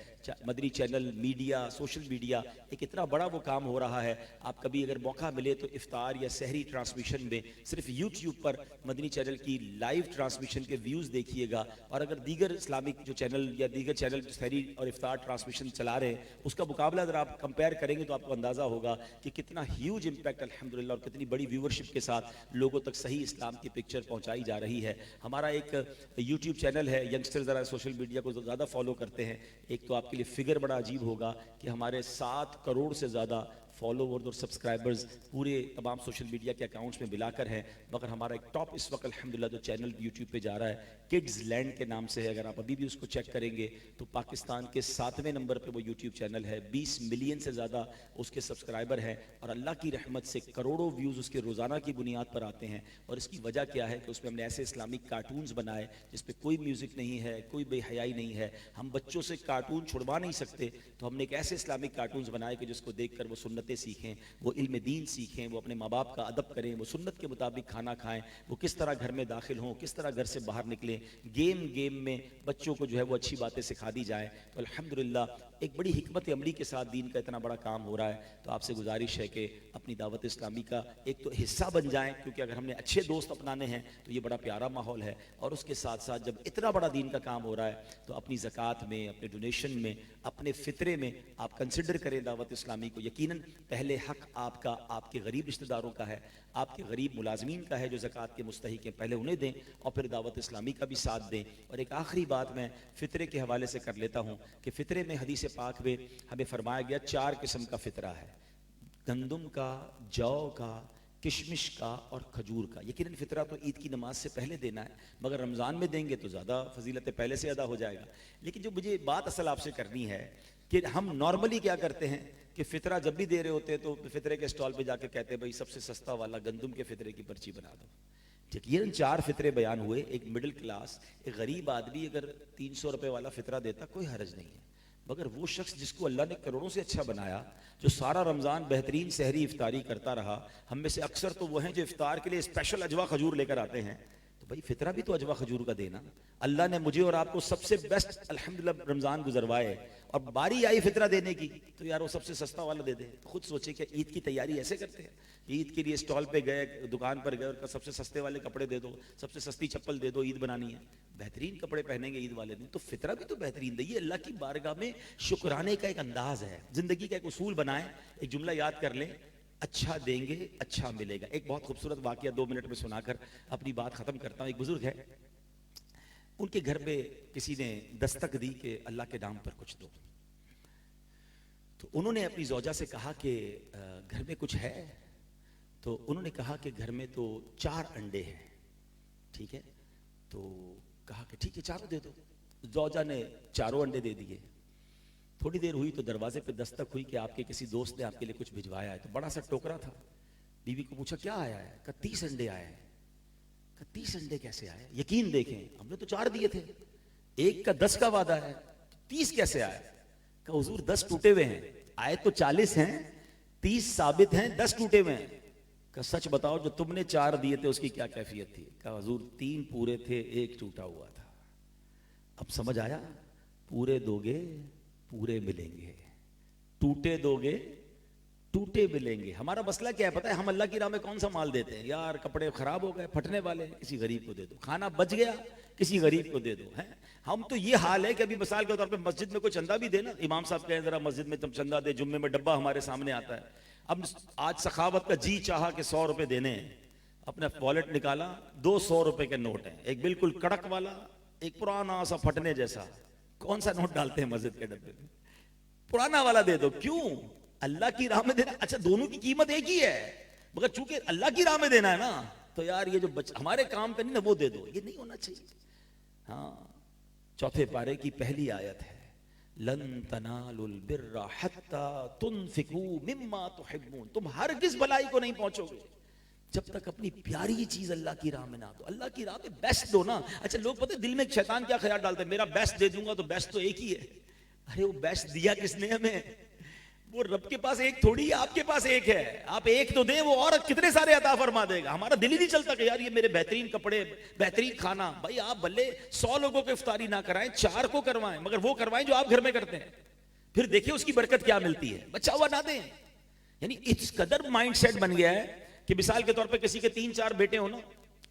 [SPEAKER 1] Madani channel, media, social media, एक इतना बड़ा वो काम हो रहा है। आप कभी अगर मौका मिले तो इफ्तार या सहरी ट्रांसमिशन में सिर्फ यूट्यूब पर मदनी चैनल की लाइव ट्रांसमिशन के व्यूज़ देखिएगा, और अगर दीगर इस्लामिक जो चैनल या दीगर चैनल जो सहरी और इफ्तार ट्रांसमिशन चला रहे हैं उसका मुकाबला अगर आप कंपेयर करेंगे तो आपको अंदाज़ा होगा कि कितना ह्यूज इम्पैक्ट अल्हम्दुलिल्लाह और कितनी बड़ी व्यूवरशिप के साथ लोगों तक सही इस्लाम की पिक्चर पहुंचाई जा रही है। हमारा एक यूट्यूब चैनल है, यंगस्टर ज़रा सोशल मीडिया को ज़्यादा फॉलो करते हैं। एक तो आपके लिए फिगर बड़ा अजीब होगा कि हमारे 7 करोड़ से ज़्यादा फॉलोवर्स और सब्सक्राइबर्स पूरे तमाम सोशल मीडिया के अकाउंट्स में मिलाकर हैं। मगर हमारा एक टॉप इस वक्त अल्हम्दुलिल्लाह जो चैनल यूट्यूब पे जा रहा है किड्स लैंड के नाम से है। अगर आप अभी भी उसको चेक करेंगे तो पाकिस्तान के 7वें नंबर पे वो यूट्यूब चैनल है। 20 मिलियन से ज़्यादा उसके सब्सक्राइबर हैं, और अल्लाह की रहमत से करोड़ों व्यूज़ उसके रोज़ाना की बुनियाद पर आते हैं। और इसकी वजह क्या है कि उसमें हमने ऐसे इस्लामिक कार्टून्स बनाए जिस पे कोई म्यूज़िक नहीं है, कोई बेहयाई नहीं है। हम बच्चों से कार्टून छुड़वा नहीं सकते, तो हमने एक ऐसे इस्लामिक कार्टून्स बनाए कि जिसको देख कर वो सुन्नत सुन्नतें सीखें, वो इल्म दीन सीखें, वो अपने माँ बाप का अदब करें, वो सुन्नत के मुताबिक खाना खाएं, वो किस तरह घर में दाखिल हों, किस तरह घर से बाहर निकलें, गेम में बच्चों को जो है वो अच्छी बातें सिखा दी जाए। तो अल्हम्दुलिल्लाह एक बड़ी हिकमत अमली के साथ दीन का इतना बड़ा काम हो रहा है। तो आपसे गुजारिश है कि अपनी दावत इस्लामी का एक तो हिस्सा बन जाएं, क्योंकि अगर हमने अच्छे दोस्त अपनाने हैं तो ये बड़ा प्यारा माहौल है। और उसके साथ साथ जब इतना बड़ा दीन का काम हो रहा है तो अपनी ज़कात में, अपने डोनेशन में, अपने फ़ितरे में आप कंसिडर करें दावत इस्लामी को। यकीनन पहले हक़ आपका आपके गरीब रिश्तेदारों का है, आपके गरीब मुलाजमीन का है जो ज़कात के मुस्तहिक हैं, पहले उन्हें दें और फिर दावत इस्लामी का भी साथ दें। और एक आखिरी बात मैं फ़ितरे के हवाले से कर लेता हूँ कि फ़ितरे में हदीस पाक में हमें फरमाया गया 4 किस्म का फ़ितरा है, गंदम का, जौ का, किशमिश का और खजूर का। यकीनन फ़ितरा तो ईद की नमाज से पहले देना है, मगर रमज़ान में देंगे तो ज़्यादा फजीलतें पहले से अदा हो जाएगा। लेकिन जो मुझे बात असल आपसे करनी है कि हम नॉर्मली क्या करते हैं कि फ़ितरा जब भी दे रहे होते हैं तो फ़ितरे के स्टॉल पे जाके कहते हैं भाई सबसे सस्ता वाला गंदम के फ़ितरे की पर्ची बना दो। ठीक, ये 4 फ़ितरे बयान हुए। एक मिडिल क्लास, एक गरीब आदमी अगर 300 रुपये वाला फ़ितरा देता कोई हर्ज नहीं है, मगर वो शख्स जिसको अल्लाह ने करोड़ों से अच्छा बनाया, जो सारा रमज़ान बेहतरीन सहरी इफ्तारी करता रहा, हम में से अक्सर तो वो हैं जो इफ्तार के लिए स्पेशल अजवा खजूर लेकर आते हैं, तो भाई फ़ितरा भी तो अजवा खजूर का देना। अल्लाह ने मुझे और आपको सबसे बेस्ट अल्हम्दुलिल्लाह रमज़ान गुजरवाए और बारी आई फ़ितरा देने की, तो यार वो सबसे सस्ता वाला दे दे। खुद सोचे कि ईद की तैयारी ऐसे करते हैं, ईद के लिए स्टॉल पे गए, दुकान पर गए और सबसे सस्ते वाले कपड़े दे दो, सबसे सस्ती चप्पल दे दो, ईद बनानी है, बेहतरीन कपड़े पहनेंगे ईद वाले दिन, तो फ़ितरा भी तो बेहतरीन दे। ये अल्लाह की बारगाह में शुक्राने का एक अंदाज है, ज़िंदगी का एक उसूल बनाएं। एक जुमला याद कर लें, अच्छा देंगे अच्छा मिलेगा। एक बहुत खूबसूरत वाकया 2 मिनट में सुनाकर अपनी बात ख़त्म करता हूँ। एक बुजुर्ग है, उनके घर पे किसी ने दस्तक दी कि अल्लाह के नाम पर कुछ दो, तो उन्होंने अपनी ज़ौजा से कहा कि घर में कुछ है, तो उन्होंने कहा कि घर में तो 4 अंडे हैं। ठीक है, तो कहा कि ठीक है 4 दे दो। ज़ौजा ने 4 अंडे दे दिए। थोड़ी देर हुई तो दरवाजे पे दस्तक हुई कि आपके किसी दोस्त ने आपके लिए कुछ भिजवाया है। तो बड़ा सा टोकरा था। बीवी को पूछा क्या आया है? कहा 30 अंडे आए हैं। कहा 30 अंडे कैसे आए? यकीन देखें हमने तो 4 दिए थे, एक का 10 का वादा है, 30 कैसे आए? कहा हुजूर 10 टूटे हुए हैं, आए तो 40 हैं, 30 साबित हैं, 10 टूटे हुए हैं। कहा सच बताओ जो तुमने 4 दिए थे उसकी क्या कैफियत थी? कहा हुजूर 3 पूरे थे, 1 टूटा हुआ था। अब समझ आया, पूरे दोगे पूरे मिलेंगे, टूटे दोगे टूटे मिलेंगे। हमारा मसला क्या है पता है? हम अल्लाह की राह में कौन सा माल देते हैं? यार कपड़े खराब हो गए, फटने वाले, किसी गरीब को दे दो। खाना बच गया, किसी गरीब को दे दो। है हम तो ये हाल है कि अभी मिसाल के तौर पे मस्जिद में कोई चंदा भी देना, इमाम साहब कहें जरा मस्जिद में तुम चंदा दे, जुम्मे में डब्बा हमारे सामने आता है। अब आज सखावत का जी चाहा कि 100 रुपए देने हैं, अपना वॉलेट निकाला, 200 रुपए के नोट हैं, एक बिल्कुल कड़क वाला, एक पुराना सा फटने जैसा। कौन सा नोट डालते हैं मस्जिद के डब्बे में? पुराना वाला दे दो। क्यों? अल्लाह की राह में देना। अच्छा दोनों की कीमत एक ही है, मगर चूंकि अल्लाह की राह में देना है ना, तो यार ये जो हमारे काम पे नहीं ना, वो दे दो। ये नहीं होना चाहिए। हाँ, 4 पारे की पहली आयत है, लन तनालुल बिर्रा हत्ता तुनफिकू मिम्मा तुहिब्बून। तुम हरगिज़ भलाई को नहीं पहुंचोगे जब तक अपनी प्यारी चीज अल्लाह की राह में ना दो। अल्लाह की राह में बेस्ट दो ना। अच्छा लोग पता है दिल में शैतान क्या ख्याल डालते हैं, मेरा बेस्ट दे दूंगा तो बेस्ट तो एक ही है। अरे वो बेस्ट दिया किसने हमें? वो रब के पास एक थोड़ी है, आपके पास एक है। आप एक तो दें, वो और कितने सारे अता फरमा देगा। हमारा दिल ही नहीं चलता कि यार ये मेरे बेहतरीन कपड़े, बेहतरीन खाना। भाई आप भले 100 लोगों को इफ्तारी ना कराएं, 4 को करवाएं, मगर वो करवाएं जो आप घर में करते हैं, फिर देखिए उसकी बरकत क्या मिलती है। बचा हुआ ना दें। यानी इस कदर माइंडसेट बन गया है कि मिसाल के तौर पे किसी के 3-4 बेटे हो ना,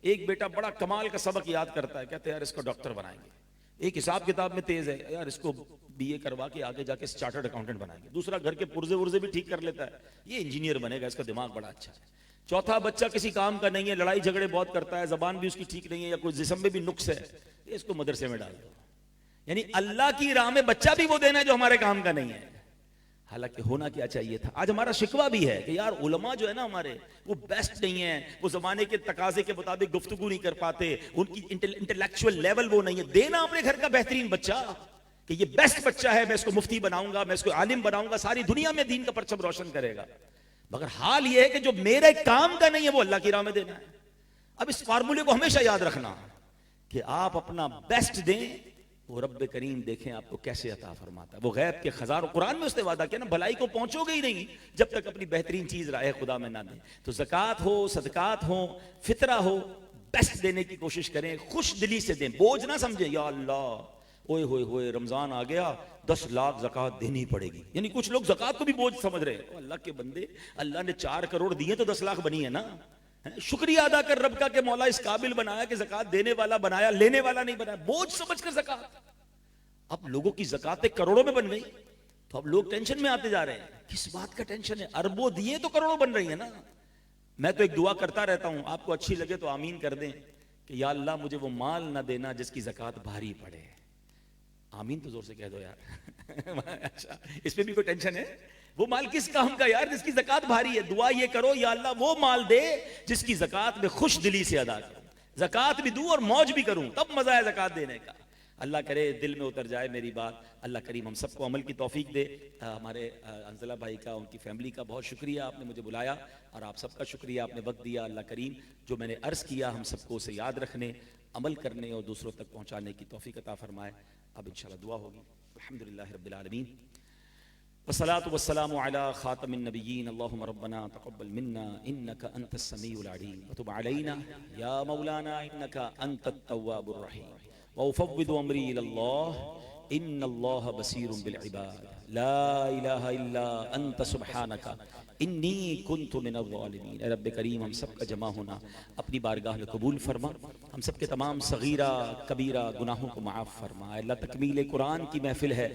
[SPEAKER 1] एक बेटा बड़ा कमाल का सबक याद करता है, कहते हैं यार इसको डॉक्टर बनाएंगे। एक हिसाब किताब में तेज है, यार इसको बीए करवा के आगे जाके चार्टर्ड अकाउंटेंट बनाएंगे। दूसरा घर के पुर्जे उर्जे भी ठीक कर लेता है, ये इंजीनियर बनेगा, इसका दिमाग बड़ा अच्छा है। चौथा बच्चा किसी काम का नहीं है, लड़ाई झगड़े बहुत करता है, जबान भी उसकी ठीक नहीं है, या कोई जिस्म में भी नुक्स है, इसको मदरसे में डाल दो। यानी अल्लाह की राह में बच्चा भी वो देना है जो हमारे काम का नहीं है। हालांकि होना क्या चाहिए था, आज हमारा शिकवा भी है कि यार उलमा जो है ना हमारे, वो बेस्ट नहीं है, वो जमाने के तकाजे के मुताबिक गुफ्तगू नहीं कर पाते, उनकी इंटेलेक्चुअल लेवल वो नहीं है। देना अपने घर का बेहतरीन बच्चा कि ये बेस्ट बच्चा है, मैं इसको मुफ्ती बनाऊंगा, मैं इसको आलिम बनाऊंगा, सारी दुनिया में दीन का परचम रोशन करेगा। मगर हाल ये है कि जो मेरे काम का नहीं है वो अल्लाह की राह में देना है। अब इस फार्मूले को हमेशा याद रखना कि आप अपना बेस्ट दें, वो रब्बे करीम देखें आपको कैसे अता फरमाता है। वो गैब के खजारों, कुरान में उसने वादा किया ना, भलाई को पहुंचोगे ही नहीं जब तक अपनी बेहतरीन चीज राह खुदा में ना दें। तो ज़कात हो, सदकात हो, फितरा हो, बेस्ट देने की कोशिश करें, खुश दिली से दें, बोझ ना समझें या अल्लाह ओए होए होए रमजान आ गया 10 लाख ज़कात देनी पड़ेगी। यानी कुछ लोग ज़कात को भी बोझ समझ रहे हैं। अल्लाह के बंदे, अल्लाह ने 4 करोड़ दिए तो 10 लाख बनी है ना। शुक्रिया अदा कर रब का कि मौला इस काबिल बनाया कि ज़कात देने वाला बनाया, लेने वाला नहीं बनाया। बोझ समझकर ज़कात, अब लोगों की ज़कातें करोड़ों में बन गई तो अब लोग टेंशन में आते जा रहे हैं। किस बात का टेंशन है? अरबों दिए तो करोड़ों बन रही है ना। मैं तो एक दुआ करता रहता हूं, आपको अच्छी लगे तो आमीन कर दें कि या अल्लाह मुझे वो माल ना देना जिसकी ज़कात भारी पड़े। आमीन तो जोर से कह दो यार। अच्छा, इस पे भी कोई टेंशन है? वो माल किस काम का यार जिसकी ज़कात भारी है? दुआ ये करो या अल्लाह वो माल दे जिसकी ज़कात में खुश दिली से अदा करूं, ज़कात भी दूं और मौज भी करूं, तब मजा है ज़कात देने का। अल्लाह करे दिल में उतर जाए मेरी बात। अल्लाह करीम हम सबको अमल की तौफीक दे। हमारे अंजला भाई का, उनकी फैमिली का बहुत शुक्रिया, आपने मुझे बुलाया, और आप सबका शुक्रिया, आपने वक्त दिया। अल्लाह करीम जो मैंने अर्ज़ किया हम सबको उसे याद रखने, अमल करने और दूसरों तक पहुँचाने की तौफीक अता फरमाए। अब इंशाअल्लाह दुआ होगी। अल्हम्दुलिल्लाहि रब्बिल आलमीन वस्सलातु वस्सलामु अला खातमिन नबिय्यीन अल्लाहुम्मा रब्बना तक़ब्बल मिन्ना इन्नका अंतस समीउल अलीम व तुब अलैना या मौलाना इन्नका अंतत तव्वाबुर रहीम व उफ़व्विदु अमरी इलल्लाह इन्नल्लाह बसीरुम बिल इबाद ला इलाहा इल्ला अंत सुब्हानका इन्नी कुन्तु मिनज़ ज़ालिमीन। ए रब्बे करीम हम सब का जमा होना अपनी बारगाह में कबूल फरमा, हम सब के तमाम सगीरा कबीरा गुनाहों को माफ़ फरमा। अल्लाह तकमील कुरान की महफिल है,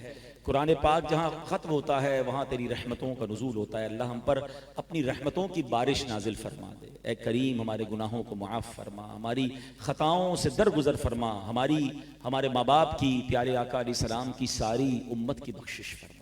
[SPEAKER 1] कुरान पाक जहाँ ख़त्म होता है वहाँ तेरी रहमतों का नुज़ूल होता है। अल्लाह हम पर अपनी रहमतों की बारिश नाजिल फरमा दे। ए करीम हमारे गुनाहों को माफ़ फरमा, हमारी ख़ताओं से दरगुजर फरमा, हमारे माँ बाप की, प्यारे आका अलैहिस्सलाम की सारी उम्मत की बख्शिश फरमा।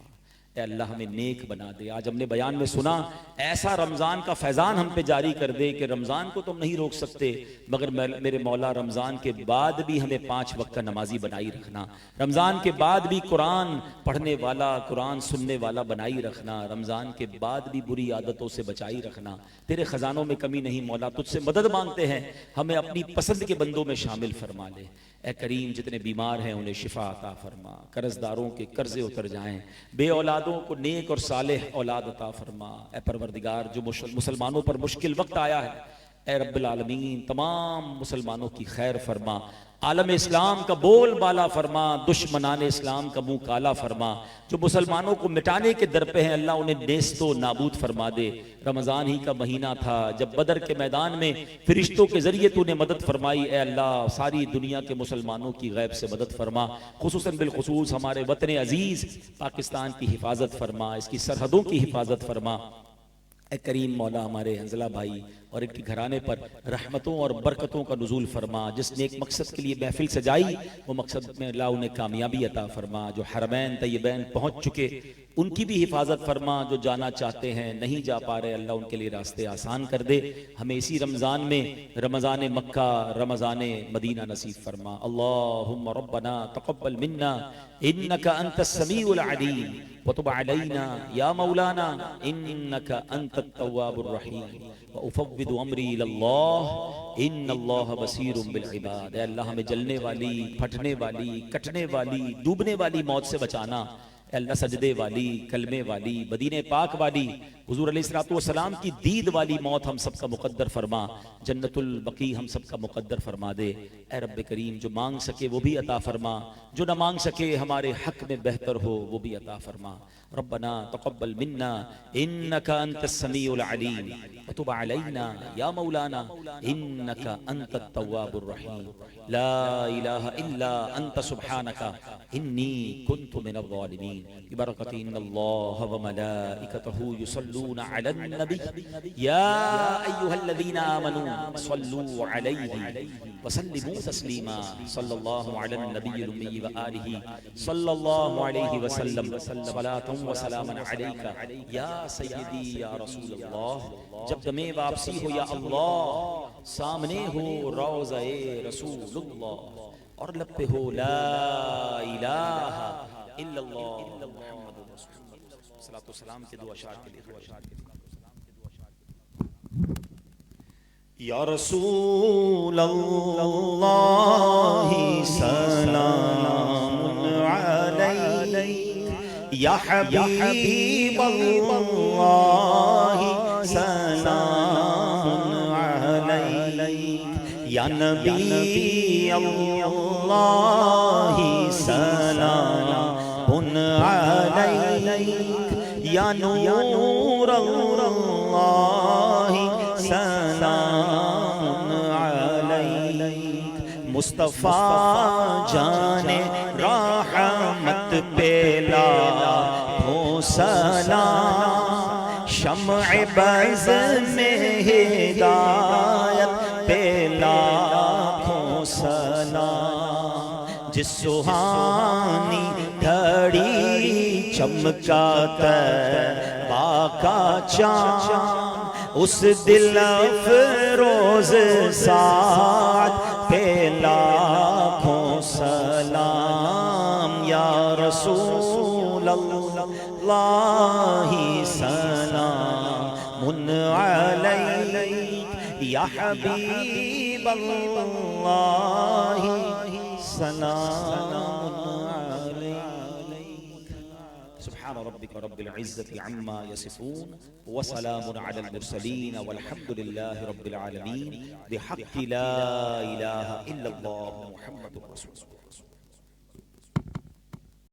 [SPEAKER 1] ए अल्लाह हमें नेक बना दे। आज हमने बयान में सुना, ऐसा रमज़ान का फैज़ान हम पे जारी कर दे कि रमज़ान को तुम नहीं रोक सकते, मगर मेरे मौला रमज़ान के बाद भी हमें 5 वक्त का नमाजी बनाई रखना, रमज़ान के बाद भी कुरान पढ़ने वाला, कुरान सुनने वाला बनाई रखना, रमज़ान के बाद भी बुरी आदतों से बचाई रखना। तेरे ख़जानों में कमी नहीं मौला, तुझसे मदद मांगते हैं, हमें अपनी पसंद के बंदों में शामिल फरमा ले। ए करीम जितने बीमार हैं उन्हें शिफा अता फरमा, कर्जदारों के कर्जे उतर जाएं, बे औलादों को नेक और सालेह औलाद अता फरमा। ए परवरदिगार जो मुसलमानों पर मुश्किल वक्त आया है, ए रब्बिल आलमीन तमाम मुसलमानों की खैर फरमा, आलम इस्लाम का बोल बाला फरमा, दुश्मनान इस्लाम का मुंह काला फरमा। जो मुसलमानों को मिटाने के दर पे हैं अल्लाह उन्हें नेस्तो नाबूद फरमा दे। रमज़ान ही का महीना था जब बदर के मैदान में फरिश्तों के जरिए तूने मदद फरमाई। ए अल्लाह सारी दुनिया के मुसलमानों की गैब से मदद फरमा, खुसूसन बिलखुसूस हमारे वतन अजीज पाकिस्तान की हिफाजत फरमा, इसकी सरहदों की हिफाजत फरमा। ए करीम मौला हमारे हंजला भाई और इनके घराने पर रहमतों और बरकतों का नुज़ूल फरमा। जिसने एक मकसद के लिए महफिल सजाई वो मकसद में अल्लाह उन्हें कामयाबी अता फरमा। जो हरमैन तय्यबैन पहुँच चुके उनकी भी हिफाजत फरमा, जो जाना चाहते हैं नहीं जा पा रहे अल्लाह उनके लिए रास्ते आसान कर दे। हमें इसी रमज़ान में रमज़ान मक्का, रमज़ान मदीना नसीब फरमा। अल्लाहुम्मा रब्बना तक़ब्बल मिन्ना इन्नका अंतस समीउल अलीम व तुब अलैना या मौलाना इन्नका अंतत तव्वाबुर रहीम व उफ़व्विदु अमरी इलल्लाह इन्नल्लाह बसीरुम बिल इबाद। अल्लाह हमें जलने वाली, फटने वाली, कटने वाली, डूबने वाली मौत से बचाना। अल्लाह सजदे वाली, कलमे वाली, मदीने पाक वाली, हुजूर अलैहिस्सलातु वस्सलाम की दीद वाली मौत हम सबका मुक़द्दर फरमा। जन्नतुल बकी हम सबका मुक़द्दर फरमा दे। ए रब्बे करीम जो मांग सके वो भी अता फरमा, जो न मांग सके हमारे हक में बेहतर हो वो भी अता फरमा। रब्बना तक़ब्बल मिन्ना इन्नका अंतस समीउल अलीम व तुब अलैना या मौलाना इन्नका अंतत तव्वाबुर रहीम ला इलाहा इल्ला अंत सुब्हानका इन्नी कुन्तु मिनज़ ज़ालिमीन। बिबरकति इन्नल्लाह व मलाइकतहु युसल्लूना अलन नबी या अय्युहल्लज़ीना आमनू सल्लू अलैहि व सल्लिमू तस्लीमा सल्लल्लाहु अलन नबिय्यिल उम्मी व आलिहि सल्लल्लाहु अलैहि व सल्लम सलातन व सलामन अलैका या सय्यदी या रसूलल्लाह। जब दमे वापसी हो या अल्लाह, सामने हो रोज़े रसूलुल्लाह और लब पे हो ला इलाहा इल्लल्लाह मुहम्मदुर रसूलुल्लाह। सलातो सलाम के दो अशार के लिए या रसूलल्लाह सलाम या हबीब अल्लाह सलामुन अलैक, या नबी अल्लाह सलामुन अलैक, या नूर अल्लाह सलामुन अलैक। मुस्तफा जाने रहमत पेला हो सलाम, शम्अ बज़ में हिदायत पेला हो सलाम। जिस सुहानी घड़ी चमका तैबा का चाँद, उस दिल अफरोज साथ पे लाखों सलाम। या रसूल अल्लाह सलामुन अलैक, या हबीब अल्लाह सलामुन अलैक। सुब्हान रब्बिक रब्बिल इज्जति अम्मा यसिफून व सलामुन अलल मुरसलीन वल्हम्दुलिल्लाहि रब्बिल आलमीन बिहक़्क़ि ला इलाहा इल्लल्लाह मुहम्मदुर रसूलुल्लाह।